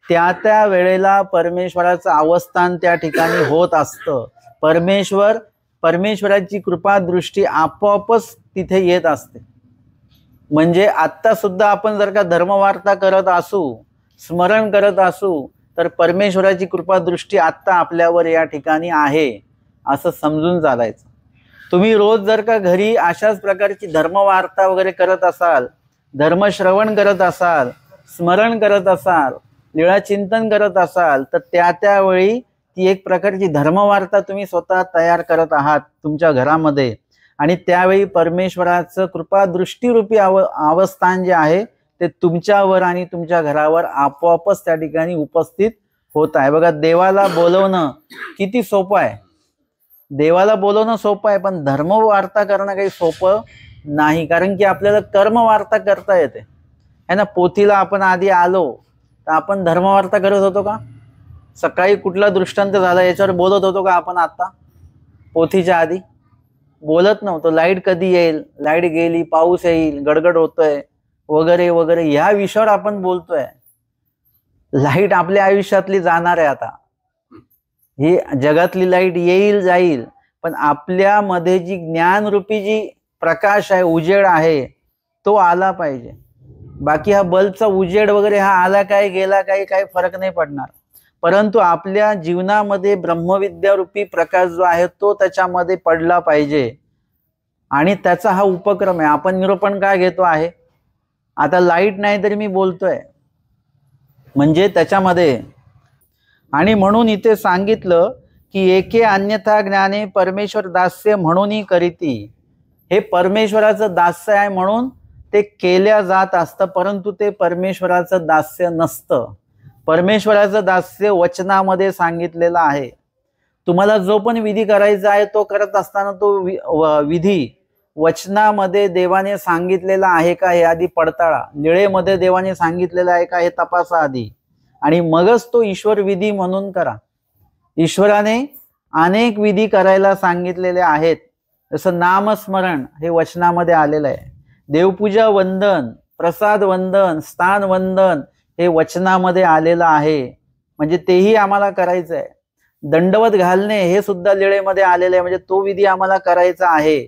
त्या त्या वेळेला परमेश्वराचं अवस्थान त्या ठिकाणी होत असतं. परमेश्वराची कृपा दृष्टी आपोआपच तिथे येत असते. म्हणजे आत्ता सुद्धा आपण जर का धर्मवार्ता करत असू, स्मरण करत असू, तर परमेश्वराची कृपा दृष्टी आत्ता आपल्यावर या ठिकाणी आहे असं समजून चालायचं. तुम्ही रोज जर का घरी अशाच प्रकारची धर्मवार्ता वगैरे करत असाल, धर्मश्रवण करत असाल, स्मरण करत असाल, लीळा चिंतन करत असाल, तर त्या त्यावेळी ती एक प्रकारची धर्मवार्ता तुम्ही स्वतः तयार करत आहात तुमच्या घरामध्ये. आणि त्यावेळी परमेश्वराचं कृपा दृष्टीरूपी अवस्थान जे आहे ते तुमच्यावर आणि तुमच्या घरावर आपोआपच त्या ठिकाणी उपस्थित होत आहे. बघा, देवाला बोलवणं किती सोपं आहे. देवाला बोलवणं सोपं आहे, पण धर्मवार्ता करणं काही सोपं नाही. कारण की आपल्याला कर्मवार्ता करता येते, है ना. पोथीला आपण आधी आलो तर आपण धर्मवार्ता करत होतो का? सकाळी कुठला दृष्टांत झाला याच्यावर बोलत होतो का आपण? आता पोथीच्या आधी बोलत नव्हतो. लाईट कधी येईल, लाईट गेली, पाऊस येईल, गडगड होतोय वगैरे वगैरे, ह्या विषयावर आपण बोलतोय. लाईट आपल्या आयुष्यातली जाणार आहे. आता ही जगातली लाईट येईल जाईल, पण आपल्यामध्ये जी ज्ञानरूपी जी प्रकाश आहे, उजेड आहे, तो आला पाहिजे. बाकी हा बल्बचा उजेड वगैरे हा आला काय गेला काही फरक नाही पडणार. परंतु आपल्या जीवनामध्ये ब्रह्मविद्या रूपी प्रकाश जो आहे तो त्याच्यामध्ये पडला पाहिजे. आणि त्याचा हा उपक्रम आहे. आपण निरूपण काय घेतो आहे, आता लाईट नाही तरी मी बोलतोय, म्हणजे त्याच्यामध्ये. आणि म्हणून इथे सांगितलं की एके अन्यथा ज्ञाने परमेश्वर दास्य म्हणूनही करीती. हे परमेश्वराचं दास्य आहे म्हणून ते केल्या जात असतं, परंतु ते परमेश्वराचं दास्य नसतं. परमेश्वराचं दास्य वचनामध्ये सांगितलेलं आहे. तुम्हाला जो पण विधी करायचा आहे तो करत असताना तो विधी वचनामध्ये देवाने सांगितलेला आहे का हे आधी पडताळा. लीळेमध्ये देवाने सांगितलेलं आहे का हे तपासा आधी, आणि मगच तो ईश्वर विधी म्हणून करा. ईश्वराने अनेक विधी करायला सांगितलेले आहेत. जसं नामस्मरण हे वचनामध्ये आलेलं आहे. देवपूजा वंदन, प्रसाद वंदन, स्थान वंदन हे वचनामध्ये आलेलं आहे, म्हणजे तेही आम्हाला करायचं आहे. दंडवत घालणे हे सुद्धा लीळेमध्ये आलेलं आहे, म्हणजे तो विधी आम्हाला करायचा आहे.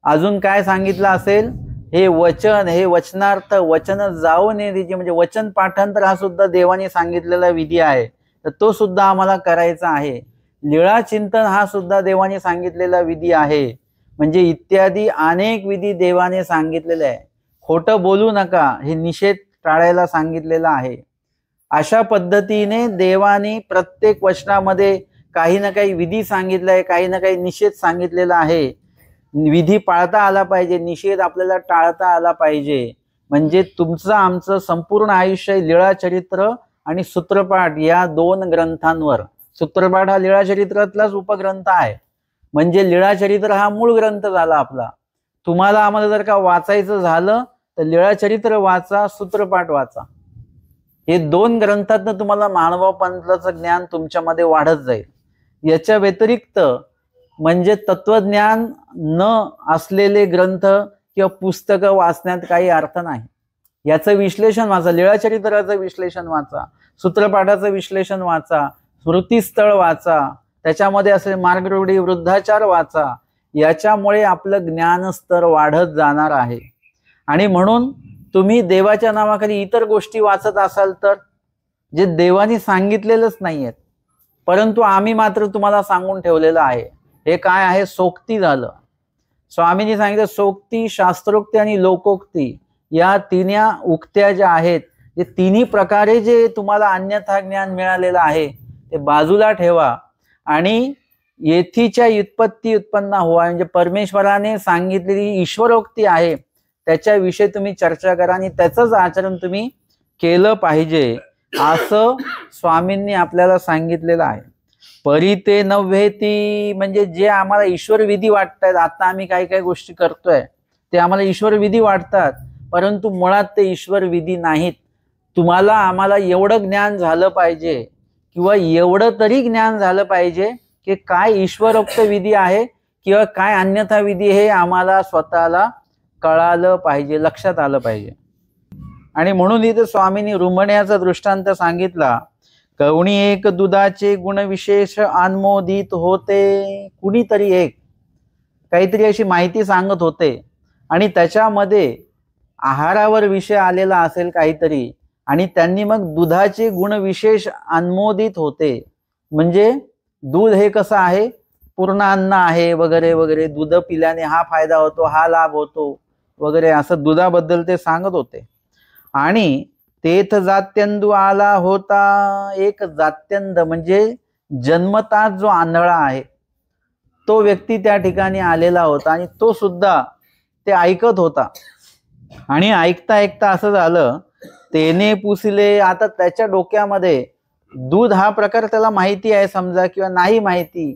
अजून काय सांगितलं असेल, हे वचन, हे वचनार्थ, वचन जाऊ नये तिची, म्हणजे वचन पाठांतर हा सुद्धा देवाने सांगितलेला विधी आहे, तर तो सुद्धा आम्हाला करायचा आहे. लीळा चिंतन हा सुद्धा देवाने सांगितलेला विधी आहे. म्हणजे इत्यादी अनेक विधी देवाने सांगितलेले आहे. खोटं बोलू नका हे निषेध टाळायला सांगितलेला आहे. अशा पद्धतीने देवाने प्रत्येक वचनामध्ये काही ना काही विधी सांगितला आहे, काही ना काही निषेध सांगितलेला आहे. विधी पाळता आला पाहिजे, निषेध आपल्याला टाळता आला पाहिजे. म्हणजे तुमचं आमचं संपूर्ण आयुष्य लीळा चरित्र आणि सूत्रपाठ या दोन ग्रंथांवर. सूत्रपाठ हा लीळा चरित्रातलाच उपग्रंथ आहे, म्हणजे लीळा चरित्र हा मूळ ग्रंथ झाला आपला. तुम्हाला आम्हाला जर का वाचायचं झालं तर लीळा चरित्र वाचा, सूत्रपाठ वाचा. हे दोन ग्रंथातनं तुम्हाला महानुभाव ज्ञान तुमच्यामध्ये वाढत जाईल. याच्या व्यतिरिक्त म्हणजे तत्वज्ञान न असलेले ग्रंथ किंवा पुस्तकं वाचण्यात काही अर्थ नाही. याचं विश्लेषण वाचा, लीळाचरित्राचं विश्लेषण वाचा, सूत्रपाठाचं विश्लेषण वाचा, स्मृतीस्थळ वाचा, त्याच्यामध्ये असलेले मार्गरूढी वृद्धाचार वाचा. याच्यामुळे आपलं ज्ञानस्तर वाढत जाणार आहे. आणि म्हणून तुम्ही देवाच्या नावाखाली इतर गोष्टी वाचत असाल तर जे देवाने सांगितलेलंच नाहीयेत, परंतु आम्ही मात्र तुम्हाला सांगून ठेवलेलं आहे. हे काय आहे? सोक्ती झालं. स्वामींनी सांगितलं सोक्ती, शास्त्रोक्ती आणि लोकोक्ती या तिन्ही उक्त्या ज्या आहेत, जे तिन्ही प्रकारे जे तुम्हाला अन्यथा ज्ञान मिळालेलं आहे ते बाजूला ठेवा आणि येथीच्या व्युत्पत्ती उत्पन्न हुआ म्हणजे परमेश्वराने सांगितलेली ईश्वरोक्ती आहे त्याच्याविषयी तुम्ही चर्चा करा आणि त्याचंच आचरण तुम्ही केलं पाहिजे असं स्वामींनी आपल्याला सांगितलेलं आहे. परिते नव्हेती म्हणजे जे आम्हाला ईश्वर विधी वाटतात, आता आम्ही काही काही गोष्टी करतोय ते आम्हाला ईश्वर विधी वाटतात, परंतु मुळात ते ईश्वर विधी नाहीत. तुम्हाला आम्हाला एवढं ज्ञान झालं पाहिजे किंवा एवढं तरी ज्ञान झालं पाहिजे की काय ईश्वरोक्त विधी आहे किंवा काय अन्यथा विधी हे आम्हाला स्वतःला कळालं पाहिजे, लक्षात आलं पाहिजे. आणि म्हणून इथे स्वामींनी रुमण्याचा दृष्टांत सांगितला. कवणी एक दुधाचे गुणविशेष अनमोदित होते. कुणीतरी एक काहीतरी अशी माहिती सांगत होते आणि त्याच्यामध्ये आहारावर विषय आलेला असेल काहीतरी, आणि त्यांनी मग दुधाचे गुणविशेष अनमोदित होते. म्हणजे दूध हे कसं आहे, पूर्ण अन्न आहे वगैरे वगैरे, दूध पिल्याने हा फायदा होतो, हा लाभ होतो वगैरे, असं दुधाबद्दल ते सांगत होते. आणि तेथ जात्यंदू आला होता. एक जात्यंद म्हणजे जन्मताच जो आंधळा आहे तो व्यक्ती त्या ठिकाणी आलेला होता आणि तो सुद्धा ते ऐकत होता. आणि ऐकता ऐकता असं झालं, तेने पुसले. आता त्याच्या डोक्यामध्ये दूध हा प्रकार त्याला माहिती आहे समजा किंवा नाही माहिती,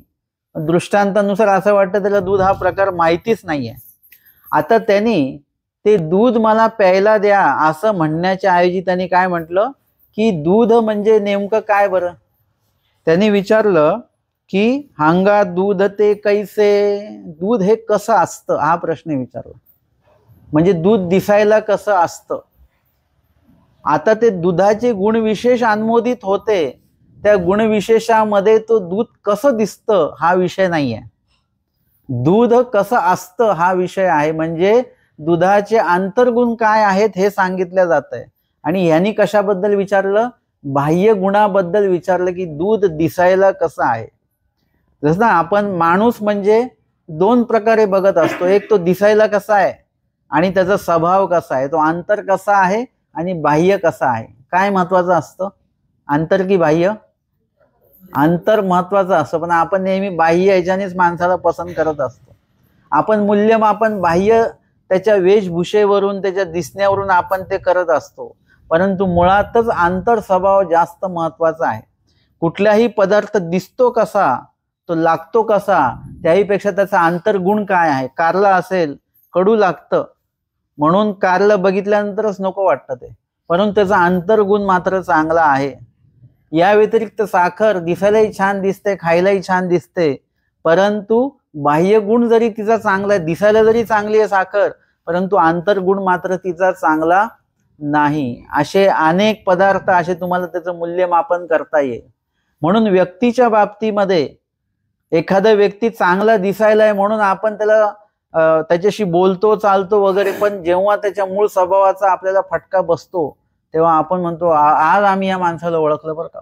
दृष्टांतानुसार असं वाटतं त्याला दूध हा प्रकार माहितीच नाहीये. आता त्यांनी ते दूध मला प्यायला द्या असं म्हणण्याच्या ऐवजी त्यांनी काय म्हटलं की दूध म्हणजे नेमकं काय बरं. त्यांनी विचारलं की हांगा दूध ते कैसे, दूध हे कसं असतं हा प्रश्न विचारला. म्हणजे दूध दिसायला कसं असतं. आता ते दुधाचे गुणविशेष अनमोदित होते, त्या गुणविशेषामध्ये तो दूध कसं दिसतं हा विषय नाही आहे. दूध कसं असतं हा विषय आहे. म्हणजे दुधाचे आंतरगुण काय आहेत हे सांगितलं जात आहे. आणि यांनी कशाबद्दल विचारलं, बाह्य गुणाबद्दल विचारलं की दूध दिसायला कसं आहे. जसं ना आपण माणूस म्हणजे दोन प्रकारे बघत असतो, एक तो दिसायला कसा आहे आणि त्याचा स्वभाव कसा आहे, तो आंतर कसा आहे आणि बाह्य कसा आहे. काय महत्वाचं असतं, आंतर की बाह्य? अंतर महत्वाचं असतं, पण आपण नेहमी बाह्य याच्यानेच माणसाला पसंत करत असतो. आपण मूल्यमापन बाह्य त्याच्या वेशभूषेवरून त्याच्या दिसण्यावरून आपण ते करत असतो, परंतु मुळातच आंतर स्वभाव जास्त महत्वाचा आहे. कुठलाही पदार्थ दिसतो कसा, तो लागतो कसा, त्याहीपेक्षा त्याचा आंतरगुण काय आहे. कारला असेल, कडू लागतं म्हणून कारलं बघितल्यानंतरच नको वाटतं ते, परंतु त्याचा आंतरगुण मात्र चांगला आहे. या व्यतिरिक्त साखर दिसायलाही छान दिसते, खायलाही छान दिसते, परंतु बाह्य गुण जरी तिचा चांगला आहे, दिसायला जरी चांगली आहे साखर, परंतु आंतरगुण मात्र तिचा चांगला नाही. असे अनेक पदार्थ असे तुम्हाला त्याचं मूल्यमापन करता येईल. म्हणून व्यक्तीच्या बाबतीमध्ये एखादा व्यक्ती चांगला दिसायला आहे म्हणून आपण त्याला त्याच्याशी बोलतो, चालतो वगैरे, पण जेव्हा त्याच्या मूळ स्वभावाचा आपल्याला फटका बसतो तेव्हा आपण म्हणतो आज आम्ही या माणसाला ओळखलं बरं का.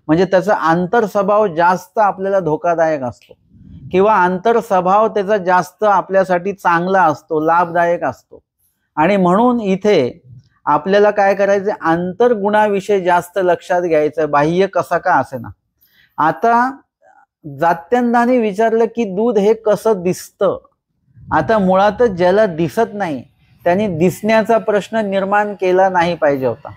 म्हणजे त्याचा आंतर स्वभाव जास्त आपल्याला धोकादायक असतो किंवा आंतर स्वभाव त्याचा जास्त आपल्यासाठी चांगला असतो, लाभदायक असतो. आणि म्हणून इथे आपल्याला काय करायचं, आंतर गुणाविषयी जास्त लक्षात घ्यायचं, बाह्य कसा का असेना. आता जात्यंदाने विचारलं की दूध हे कसं दिसतं. आता मुळातच ज्याला दिसत नाही त्यांनी दिसण्याचा प्रश्न निर्माण केला नाही पाहिजे होता.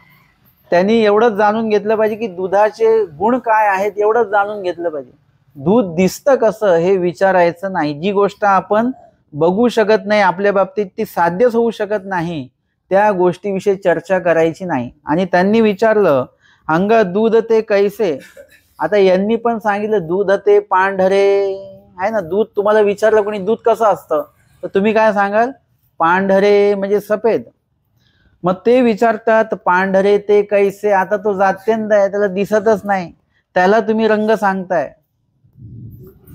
त्यांनी एवढंच जाणून घेतलं पाहिजे की दुधाचे गुण काय आहेत, एवढंच जाणून घेतलं पाहिजे. दूध दिसतं कसं हे विचारायचं नाही. जी गोष्ट आपण बघू शकत नाही, आपल्या बाबतीत ती साध्यच होऊ शकत नाही, त्या गोष्टीविषयी चर्चा करायची नाही. आणि त्यांनी विचारलं अंग दूध ते कैसे. आता यांनी पण सांगितलं दूध ते पांढरे आहे ना. दूध तुम्हाला विचारलं कोणी दूध कसं असतं तर तुम्ही काय सांगाल, पांढरे म्हणजे सफेद. मग ते विचारतात पांढरे ते कैसे. आता तो जात्यंत आहे, त्याला दिसतच नाही, त्याला तुम्ही रंग सांगताय.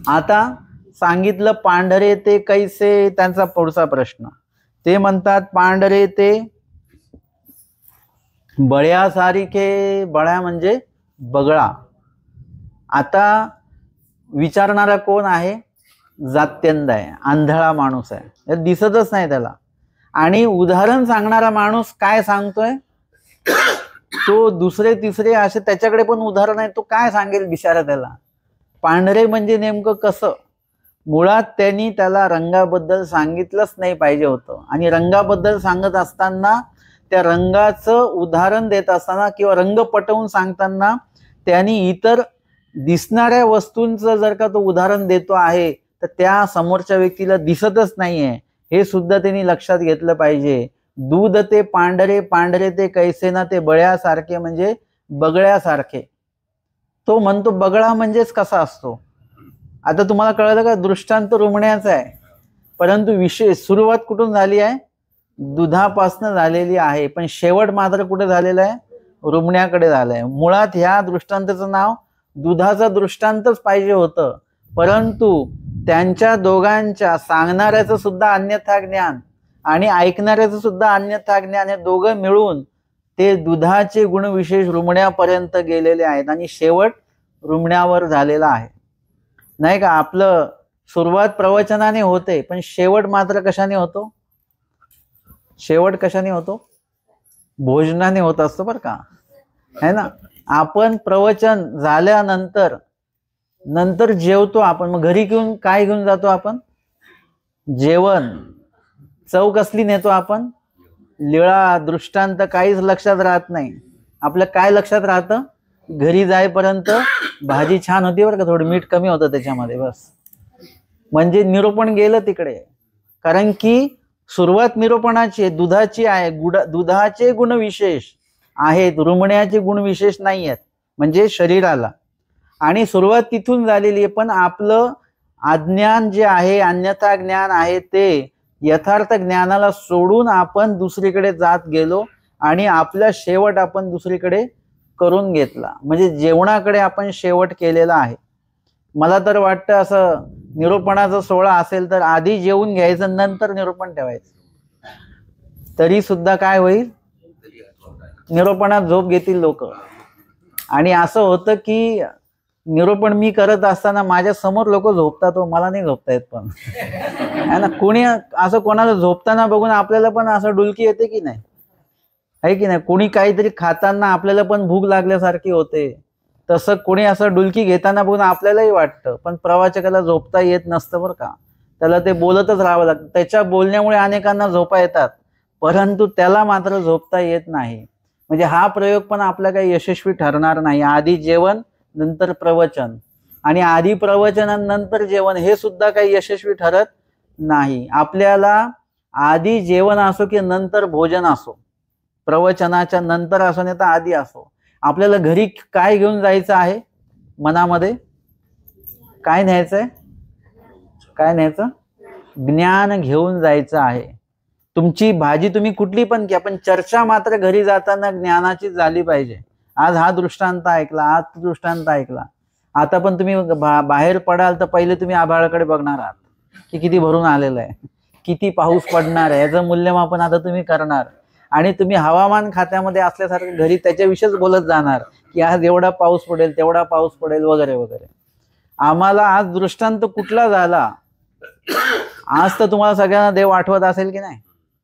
आता सांगितलं पांढरे ते कैसे, त्यांचा पुढचा प्रश्न ते म्हणतात पांढरे ते बळ्यासारखे. बळ्या म्हणजे बगळा. आता विचारणारा कोण आहे, जात्यंत आहे, आंधळा माणूस आहे, दिसतच नाही त्याला. आणि उदाहरण सांगणारा माणूस काय सांगतोय, तो दुसरे तिसरे असे त्याच्याकडे पण उदाहरण आहे, तो काय सांगेल बिचारा त्याला. पांढरे म्हणजे नेमकं कसं. मुळात त्यांनी त्याला रंगाबद्दल सांगितलंच नाही पाहिजे होतं. आणि रंगाबद्दल सांगत असताना, त्या रंगाचं उदाहरण देत असताना किंवा रंग पटवून सांगताना त्यांनी इतर दिसणाऱ्या वस्तूंचं जर का तो उदाहरण देतो आहे तर त्या समोरच्या व्यक्तीला दिसतच नाहीये, हे सुद्धा त्यांनी लक्षात घेतलं पाहिजे. दूध ते पांढरे, पांढरे ते कैसे ना, ते बळ्यासारखे म्हणजे बगळ्यासारखे. तो म्हणतो बगळा म्हणजेच कसा असतो. आता तुम्हाला कळलं का, दृष्टांत रुमण्याचा आहे, परंतु विशेष सुरुवात कुठून झाली आहे, दुधापासून झालेली आहे, पण शेवट मात्र कुठे झालेला आहे, रुमण्याकडे झालाय. मुळात ह्या दृष्टांताचं नाव दुधाचा दृष्टांतच पाहिजे होतं, परंतु त्यांच्या दोघांच्या, सांगणाऱ्याचं सुद्धा अन्यथा ज्ञान आणि ऐकणाऱ्याचं सुद्धा अन्यथा ज्ञान, हे दोघं मिळून ते दुधाचे गुणविशेष रुमण्यापर्यंत गेलेले आहेत आणि शेवट रुमण्यावर झालेला आहे. नाही का, आपलं सुरुवात प्रवचनाने होते, पण शेवट मात्र कशाने होतो, शेवट कशाने होतो, भोजनाने होत असतो बरं का, है ना. आपण प्रवचन झाल्यानंतर नंतर जेवतो आपण, मग घरी घेऊन काय घेऊन जातो आपण, जेवण. चव कसली नेतो आपण, लिळा दृष्टांत काहीच लक्षात राहत नाही. आपलं काय लक्षात राहतं, घरी जाईपर्यंत भाजी छान होती बरं का, थोडं मीठ कमी होतं त्याच्यामध्ये, बस. म्हणजे निरूपण गेलं तिकडे. कारण की सुरुवात निरूपणाची दुधाची आहे, दुधाचे गुणविशेष आहेत, रुमण्याचे गुणविशेष नाही आहेत, म्हणजे शरीराला. आणि सुरुवात तिथून झालेली आहे. पण आपलं अज्ञान जे आहे, अन्यथा ज्ञान आहे, ते यथार्थ ज्ञानाला सोडून आपण दुसरीकडे जात गेलो आणि आपला शेवट आपण दुसरीकडे करून घेतला. म्हणजे जेवणाकडे आपण शेवट केलेला आहे. मला तर वाटतं असं निरूपणाचा सोहळा असेल तर आधी जेवून घ्यायचं, नंतर निरूपण ठेवायचं, तरी सुद्धा काय होईल, निरूपणात झोप घेतील लोक. आणि असं होतं की निरूपण मी करत असताना माझ्या समोर लोक झोपतात, मला नाही झोपता येत, पण है ना. कोणी असं कोणाला झोपताना बघून आपल्याला पण असं डुलकी येते की नाही, आहे की नाही. कोणी काहीतरी खाताना आपल्याला पण भूक लागल्यासारखी होते, तसं कोणी असं डुलकी घेताना बघून आपल्यालाही वाटतं. पण प्रवाचकाला झोपता येत नसतं बरं का, त्याला ते बोलतच राहावं लागतं. त्याच्या बोलण्यामुळे अनेकांना झोपा येतात, परंतु त्याला मात्र झोपता येत नाही. म्हणजे हा प्रयोग पण आपला काही यशस्वी ठरणार नाही. आधी जेवण नंतर प्रवचन, आणि आधी प्रवचन नंतर जेवण, हे सुद्धा काही यशस्वी ठरत नाही. आपल्याला आधी जेवण असो की नंतर भोजन असो, प्रवचनाच्या नंतर असो नाही तर आधी असो, आपल्याला घरी काय घेऊन जायचं आहे, मनामध्ये काय न्यायचंय, काय न्यायचं, ज्ञान घेऊन जायचं आहे. तुमची भाजी तुम्ही कुठली पण घ्या, पण चर्चा मात्र घरी जाताना ज्ञानाची झाली पाहिजे. आज हा दृष्टांत ऐकला, आज दृष्टांत ऐकला, आता पण तुम्ही बाहेर पडाल तर पहिले तुम्ही आभाळाकडे बघणार आहात की किती भरून आलेलं आहे, किती पाऊस पडणार आहे, याचं मूल्यमापन आता तुम्ही करणार. आणि तुम्ही हवामान खात्यामध्ये असल्यासारखं घरी त्याच्याविषयीच बोलत जाणार की आज एवढा पाऊस पडेल, तेवढा पाऊस पडेल, वगैरे वगैरे. आम्हाला आज दृष्टांत कुठला झाला, आज तर तुम्हाला सगळ्यांना देव आठवत असेल की नाही.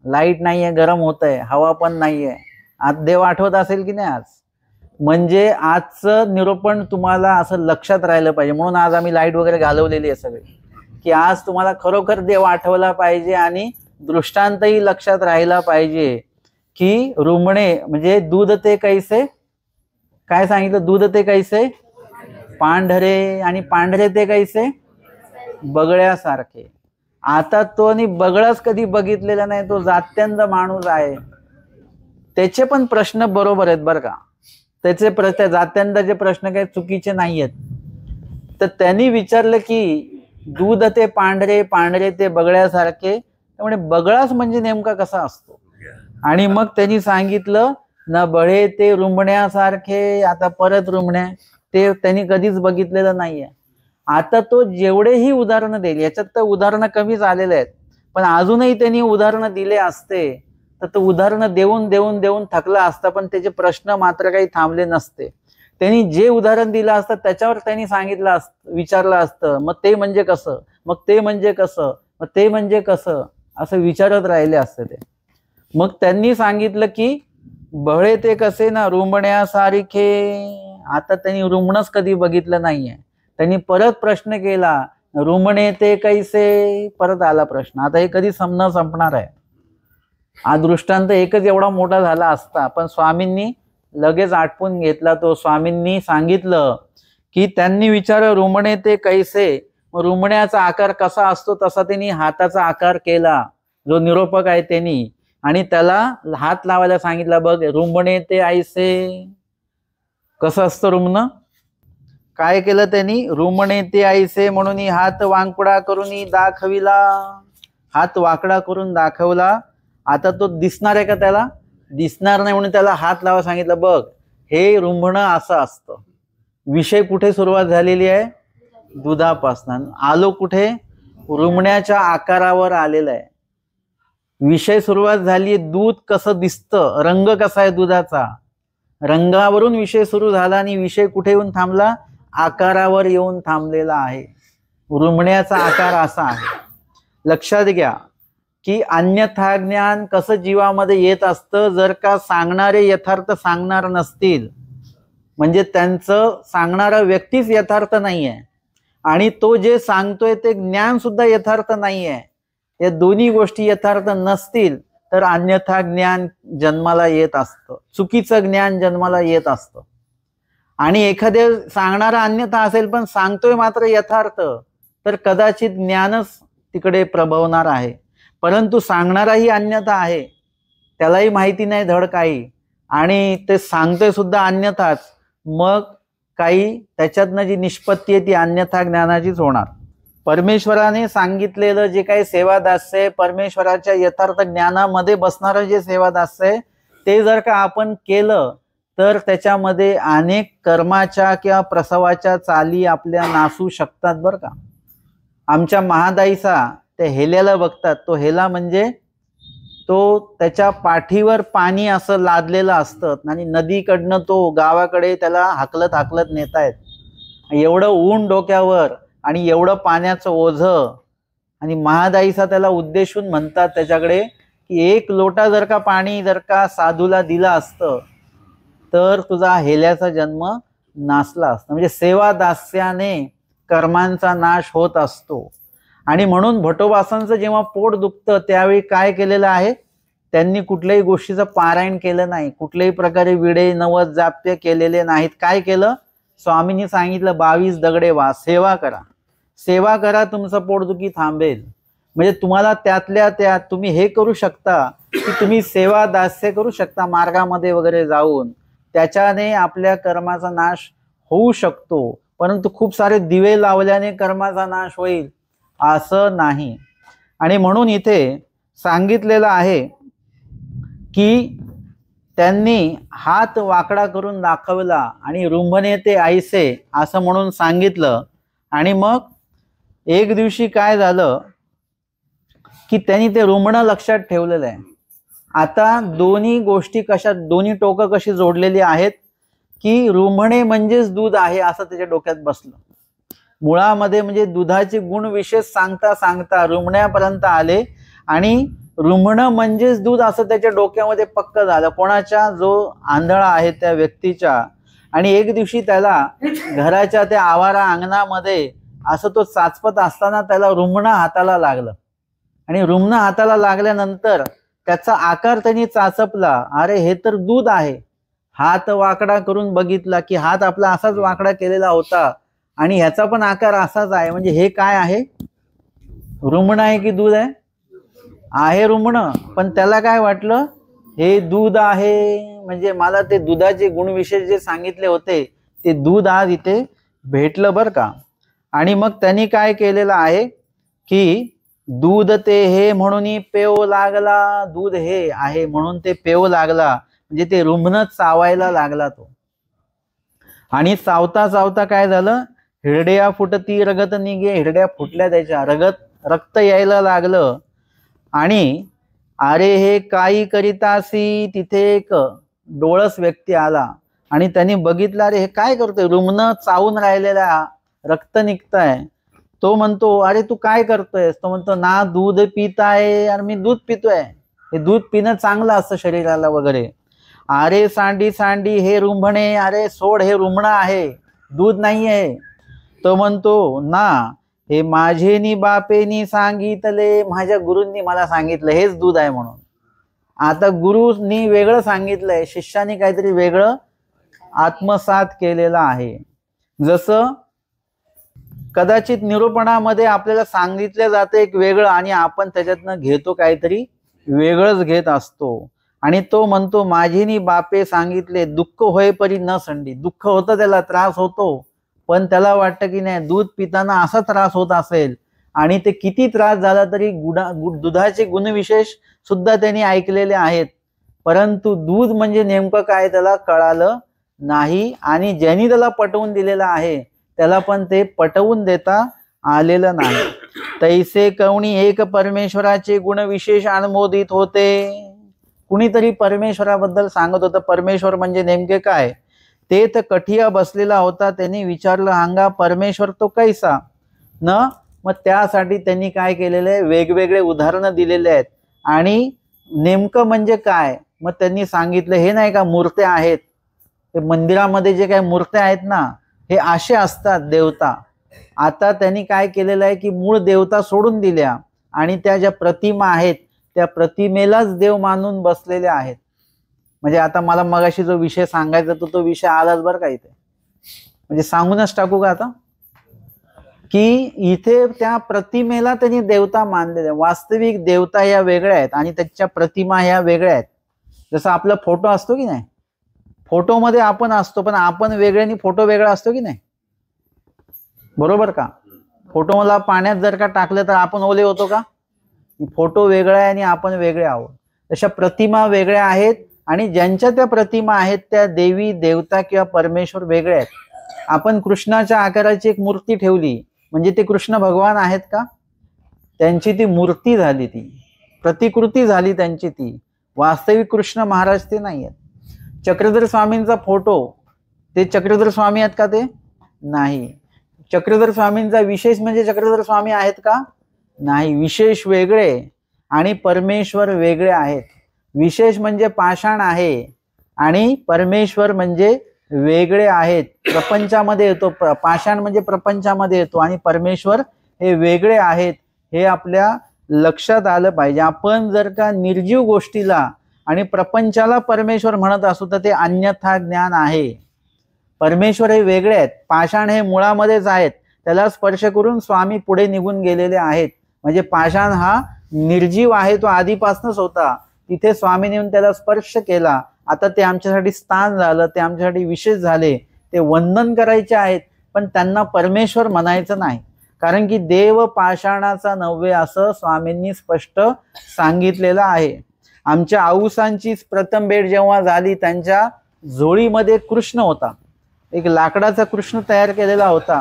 लाईट नाहीये, गरम होत आहे, हवा पण नाहीये, आज देव आठवत असेल की नाही आज. म्हणजे आजचं निरूपण तुम्हाला असं लक्षात राहिलं पाहिजे, म्हणून आज आम्ही लाईट वगैरे घालवलेली आहे सगळी, की आज तुम्हाला खरोखर देव आठवला पाहिजे आणि दृष्टांतही लक्षात राहिला पाहिजे की रुमणे म्हणजे दूध ते कैसे, काय सांगितलं, दूध ते कैसे पांढरे, आणि पांढरे ते कैसे बगळ्यासारखे. आता तो आणि बगळाच कधी बघितलेला नाही, तो जात्यंत माणूस आहे. त्याचे पण प्रश्न बरोबर आहेत बरं का, त्याचे जात्यांचे प्रश्न काही चुकीचे नाही आहेत। तर त्यांनी विचारलं की दूध ते पांढरे, पांढरे ते बगळ्यासारखे, त्यामुळे बगळाच म्हणजे नेमका कसा असतो। आणि मग त्यांनी सांगितलं ना बळे ते रुंबण्यासारखे, आता परत रुंबण्या, ते त्यांनी कधीच बघितलेलं नाहीये। आता तो जेवढेही उदाहरणं देईल, याच्यात तर उदाहरणं कमीच आलेले आहेत, पण अजूनही त्यांनी उदाहरणं दिले असते तर तो उदाहरणं देऊन देऊन देऊन थकला असता, पण त्याचे प्रश्न मात्र काही थांबले नसते। त्यांनी जे उदाहरण दिलं असतं त्याच्यावर त्यांनी सांगितलं असतं, विचारलं असतं मग ते म्हणजे कसं, मग ते म्हणजे कसं, मग ते म्हणजे कसं, असं विचारत राहिले असते ते। मग त्यांनी सांगितलं की बळे ते कसे ना रुंबण्यासारखे। आता त्यांनी रुंबणच कधी बघितलं नाहीये। त्यांनी परत प्रश्न केला, रुंबणे ते कैसे, परत आला प्रश्न। आता हे कधी संपणार आहे। हा दृष्टांत एकच एवढा मोठा झाला असता, पण स्वामींनी लगेच आटपून घेतला तो। स्वामींनी सांगितलं की त्यांनी विचारलं रुंबणे ते कैसे, रुंबण्याचा आकार कसा असतो तसा त्यांनी हाताचा आकार केला, जो निरोपक आहे त्यांनी, आणि त्याला हात लावायला सांगितला, बघ रुंबणे ते ऐसे, कसं असतं रुंबणं। काय केलं त्यांनी, रुंबणे ते ऐसे म्हणून हात वांकडा करून दाखविला, हात वाकडा करून दाखवला। आता तो दिसणार आहे का, त्याला दिसणार नाही म्हणून त्याला हात लावा सांगितलं, बघ हे रुंबणं असं असतं। विषय कुठे सुरुवात झालेली आहे, दुधापासून आलो कुठे, रुंबण्याच्या आकारावर आलेला आहे विषय सुरुवात झाली। दूध कसं दिसतं, रंग कसा आहे दुधाचा, रंगावरून विषय सुरू झाला आणि विषय कुठे येऊन थांबला, आकारावर येऊन थांबलेला आहे। रुंबण्याचा आकार असा आहे। लक्षात घ्या की अन्यथा ज्ञान कसं जीवामध्ये येत असतं, जर का सांगणारे यथार्थ सांगणार नसतील, म्हणजे त्यांचं सांगणारा व्यक्तीच यथार्थ नाहीये आणि तो जे सांगतोय ते ज्ञान सुद्धा यथार्थ नाहीये, या दोन्ही गोष्टी यथार्थ नसतील तर अन्यथा ज्ञान जन्माला येत असतं, चुकीचं ज्ञान जन्माला येत असतं। आणि एखादे सांगणारा अन्यथा असेल पण सांगतोय मात्र यथार्थ, तर कदाचित ज्ञानच तिकडे प्रभवणार आहे। परंतु सांगणाराही अन्यथा आहे, त्यालाही माहिती नाही धड काही, आणि ते सांगतोय सुद्धा अन्यथाच, मग काही त्याच्यातनं जी निष्पत्ती आहे ती अन्यथा ज्ञानाचीच होणार। परमेश्वराने सांगितलेलं जे काही सेवादास्य आहे, परमेश्वराच्या यथार्थ ज्ञानामध्ये बसणारं जे सेवादास्य आहे, ते जर का आपण केलं तर त्याच्यामध्ये अनेक कर्माच्या किंवा प्रसवाच्या चाली आपल्या नासू शकतात बरं का। आमच्या महादाईचा त्या हेल्याला बघतात, तो हेला म्हणजे तो त्याच्या पाठीवर पाणी असं लादलेलं असतं आणि नदीकडनं तो गावाकडे त्याला हाकलत हाकलत नेतायत, एवढं ऊन डोक्यावर आणि एवढं पाण्याचं ओझं, आणि महादाईचा त्याला उद्देशून म्हणतात त्याच्याकडे की एक लोटा जर का पाणी जर का साधूला दिला असतं तर तुझा हेल्याचा जन्म नासला असता। म्हणजे सेवादास्याने कर्मांचा नाश होत असतो। आणि म्हणून भटोबासांचं जेव्हा पोट दुखतं त्यावेळी काय केलेलं आहे, त्यांनी कुठल्याही गोष्टीचं पारायण केलं नाही, कुठल्याही प्रकारे विडे नवद जाप्य केलेले नाहीत। काय केलं, स्वामींनी सांगितलं 22 दगडे वा, सेवा करा, सेवा करा, तुमचं पोटदुखी थांबेल। म्हणजे तुम्हाला त्यातल्या त्यात तुम्ही हे करू शकता की तुम्ही सेवा दास्य करू शकता मार्गामध्ये वगैरे जाऊन, त्याच्याने आपल्या कर्माचा नाश होऊ शकतो। परंतु खूप सारे दिवे लावल्याने कर्माचा नाश होईल असं नाही। आणि म्हणून इथे सांगितलेलं आहे की त्यांनी हात वाकडा करून दाखवला आणि रुंबणे ते ऐसे असं म्हणून सांगितलं। आणि मग एक दिवशी काय झालं की त्यांनी ते रुंबणं लक्षात ठेवलेलं आहे। आता दोन्ही गोष्टी कशा, दोन्ही टोकं कशी जोडलेली आहेत की रुंबणे म्हणजेच दूध आहे असं त्याच्या डोक्यात बसलं। मुळामध्ये म्हणजे दुधाचे गुण विशेष सांगता सांगता रुंबण्यापर्यंत आले आणि रुंबणं म्हणजेच दूध असं त्याच्या डोक्यामध्ये पक्क झालं। कोणाच्या, जो आंधळा आहे त्या व्यक्तीच्या। आणि एक दिवशी त्याला घराच्या त्या आवारा अंगणामध्ये असं तो चाचपत असताना त्याला रुंबणं हाताला लागलं, आणि रुंबणं हाताला लागल्यानंतर त्याचा आकार त्यांनी चाचपला, अरे हे तर दूध आहे। हात वाकडा करून बघितला की हात आपला असाच वाकडा केलेला होता आणि ह्याचा पण आकार असाच आहे, म्हणजे हे काय आहे, रुंबणं आहे की दूध आहे, आहे रुंबणं। पण त्याला काय वाटलं, हे दूध आहे, म्हणजे मला ते दुधाचे गुणविशेष जे सांगितले होते ते दूध आज इथे भेटलं बरं का. आणि मग त्यांनी काय केलेलं आहे की दूध ते हे म्हणून पेव लागला, दूध हे आहे म्हणून ते पेव लागला, म्हणजे ते रुंबणच चावायला लागला तो. आणि चावता चावता काय झालं, हिरड्या फुटती रगत निघे, हिरड्या फुटल्या त्याच्या, रक्त यायला लागलं. आणि अरे हे काही करीतासी, तिथे एक डोळस व्यक्ती आला आणि त्यांनी बघितलं, अरे हे काय करतोय, रुग्ण चावून राहिलेला, रक्त निघतंय. तो म्हणतो अरे तू काय करतोयस, तो म्हणतो ना दूध पित आहे, आणि मी दूध पितोय, हे दूध पिणं चांगलं असतं शरीराला वगैरे. अरे सांडी सांडी हे रुंबणे, अरे सोड हे रुंबणं आहे, दूध नाही आहे. तो म्हणतो ना हे माझेनी बापेनी सांगितले, माझ्या गुरूंनी मला सांगितलं हेच दूध आहे म्हणून. आता गुरुनी वेगळं सांगितलंय, शिष्याने काहीतरी वेगळं आत्मसात केलेलं आहे. जसं कदाचित निरूपणामध्ये आपल्याला सांगितलं जातं एक वेगळं आणि आपण त्याच्यातनं घेतो काहीतरी वेगळंच घेत असतो. आणि तो म्हणतो माझीनी बापे सांगितले, दुःख होय परी न संडी, दुःख होतं त्याला, त्रास होतो, पण त्याला वाटतं की नाही दूध पिताना असा त्रास होत असेल, आणि ते किती त्रास झाला तरी दुधाचे गुणविशेष सुद्धा त्यांनी ऐकलेले आहेत, परंतु दूध म्हणजे नेमकं काय त्याला कळालं नाही. आणि ज्यांनी त्याला पटवून दिलेलं आहे त्याला पण ते पटवून देता आलेलं नाही. तैसे कवणी एक परमेश्वराचे गुणविशेष अनुमोदित होते. कुणीतरी परमेश्वराबद्दल सांगत होतं, परमेश्वर म्हणजे नेमके काय, ते तर कठिया बसलेला होता. त्यांनी विचारलं हांगा परमेश्वर तो कैसा न, मग त्यासाठी त्यांनी काय केलेलं आहे, वेगवेगळे उदाहरणं दिलेले आहेत. आणि नेमकं म्हणजे काय, मग त्यांनी सांगितलं हे नाही का मूर्त्या आहेत, ते मंदिरामध्ये जे काही मूर्त्या आहेत ना, हे असे असतात देवता. आता त्यांनी काय केलेलं आहे की मूळ देवता सोडून दिल्या आणि त्या ज्या प्रतिमा आहेत त्या प्रतिमेलाच देव मानून बसलेल्या आहेत. म्हणजे आता मला मगाशी जो विषय सांगायचा तो विषय आलाच बरं का इथे, म्हणजे सांगूनच टाकू का आता, की इथे त्या प्रतिमेला त्यांनी देवता मानलेले. वास्तविक देवता ह्या वेगळ्या आहेत आणि त्याच्या प्रतिमा ह्या वेगळ्या आहेत. जसं आपला फोटो असतो की नाही, फोटोमध्ये आपण असतो पण आपण वेगळ्यानी फोटो वेगळा असतो की नाही, बरोबर का. फोटोला पाण्यात जर का टाकलं तर आपण ओले होतो का, फोटो वेगळा आहे आणि आपण वेगळे आहोत. तशा प्रतिमा वेगळ्या आहेत आणि ज्यांच्या त्या प्रतिमा आहेत त्या देवी देवता किंवा परमेश्वर वेगळे आहेत. आपण कृष्णाच्या आकाराची एक मूर्ती ठेवली म्हणजे ते कृष्ण भगवान आहेत का, त्यांची ती मूर्ती झाली, ती प्रतिकृती झाली त्यांची, ती वास्तविक कृष्ण महाराज ते नाही आहेत. चक्रधर स्वामींचा फोटो, ते चक्रधर स्वामी आहेत का, ते नाही. चक्रधर स्वामींचा विशेष म्हणजे चक्रधर स्वामी आहेत का, नाही. विशेष वेगळे आणि परमेश्वर वेगळे आहेत. विशेष म्हणजे पाषाण आहे आणि परमेश्वर म्हणजे वेगळे आहेत. प्रपंचामध्ये येतो, पाषाण म्हणजे प्रपंचामध्ये येतो आणि परमेश्वर हे वेगळे आहेत, हे आपल्या लक्षात आलं पाहिजे. आपण जर का निर्जीव गोष्टीला आणि प्रपंचाला परमेश्वर म्हणत असू तर ते अन्यथा ज्ञान आहे. परमेश्वर हे वेगळे आहेत, पाषाण हे मुळामध्येच आहेत, त्याला स्पर्श करून स्वामी पुढे निघून गेलेले आहेत. म्हणजे पाषाण हा निर्जीव आहे, तो आधीपासूनच होता, तिथे स्वामीने येऊन त्याला स्पर्श केला, आता ते आमच्यासाठी स्थान झालं, ते आमच्यासाठी विशेष झाले, ते वंदन करायचे आहेत, पण त्यांना परमेश्वर म्हणायचं नाही, कारण की देव पाषाणाचा नव्हे असं स्वामींनी स्पष्ट सांगितलेलं आहे. आमच्या आऊसांची प्रथम भेट जेव्हा झाली त्यांच्या झोळीमध्ये कृष्ण होता, एक लाकडाचा कृष्ण तयार केलेला होता.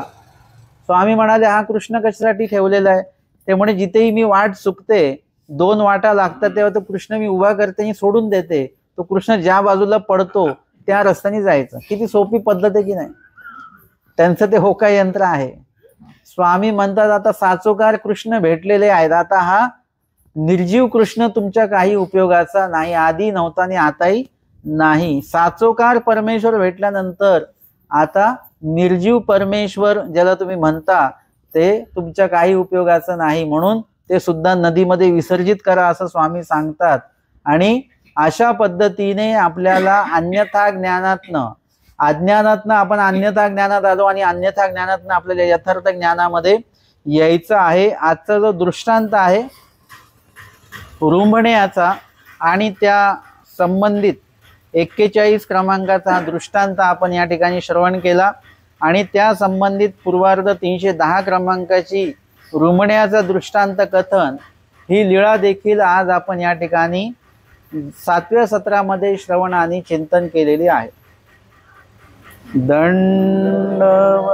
स्वामी म्हणाले हा कृष्ण कशासाठी ठेवलेला आहे, ते म्हणे जिथेही मी वाट चुकते, 2 वाटा लागतात तेव्हा तो कृष्ण मी उभा करते आणि सोडून देते, तो कृष्ण ज्या बाजूला पडतो त्या रस्त्याने जायचं. किती सोपी पद्धत आहे की नाही, त्यांचं ते होका यंत्र आहे. स्वामी म्हणतात आता साचोकार कृष्ण भेटलेले आहेत, आता हा निर्जीव कृष्ण तुमच्या काही उपयोगाचा नाही, आधी नव्हता आणि आताही नाही. साचोकार परमेश्वर भेटल्यानंतर आता निर्जीव परमेश्वर ज्याला तुम्ही म्हणता ते तुमच्या काही उपयोगाचं नाही, म्हणून ते सुद्धा नदीमध्ये विसर्जित करा असं स्वामी सांगतात. आणि अशा पद्धतीने आपल्याला अन्यथा ज्ञानातनं, अज्ञानातनं आपण अन्यथा ज्ञानात आलो आणि अन्यथा ज्ञानातनं आपल्याला यथार्थ ज्ञानामध्ये यायचं आहे. आजचा जो दृष्टांत आहे रुंबण्याचा आणि त्या संबंधित 41 क्रमांकाचा दृष्टांत आपण या ठिकाणी श्रवण केला आणि त्या संबंधित पूर्वार्ध 310 क्रमांकाची रुमण्याचा दृष्टांत कथन ही लीळा देखील आज आपण या ठिकाणी 7व्या सत्रामध्ये श्रवण आणि चिंतन केलेली आहे. दंडवत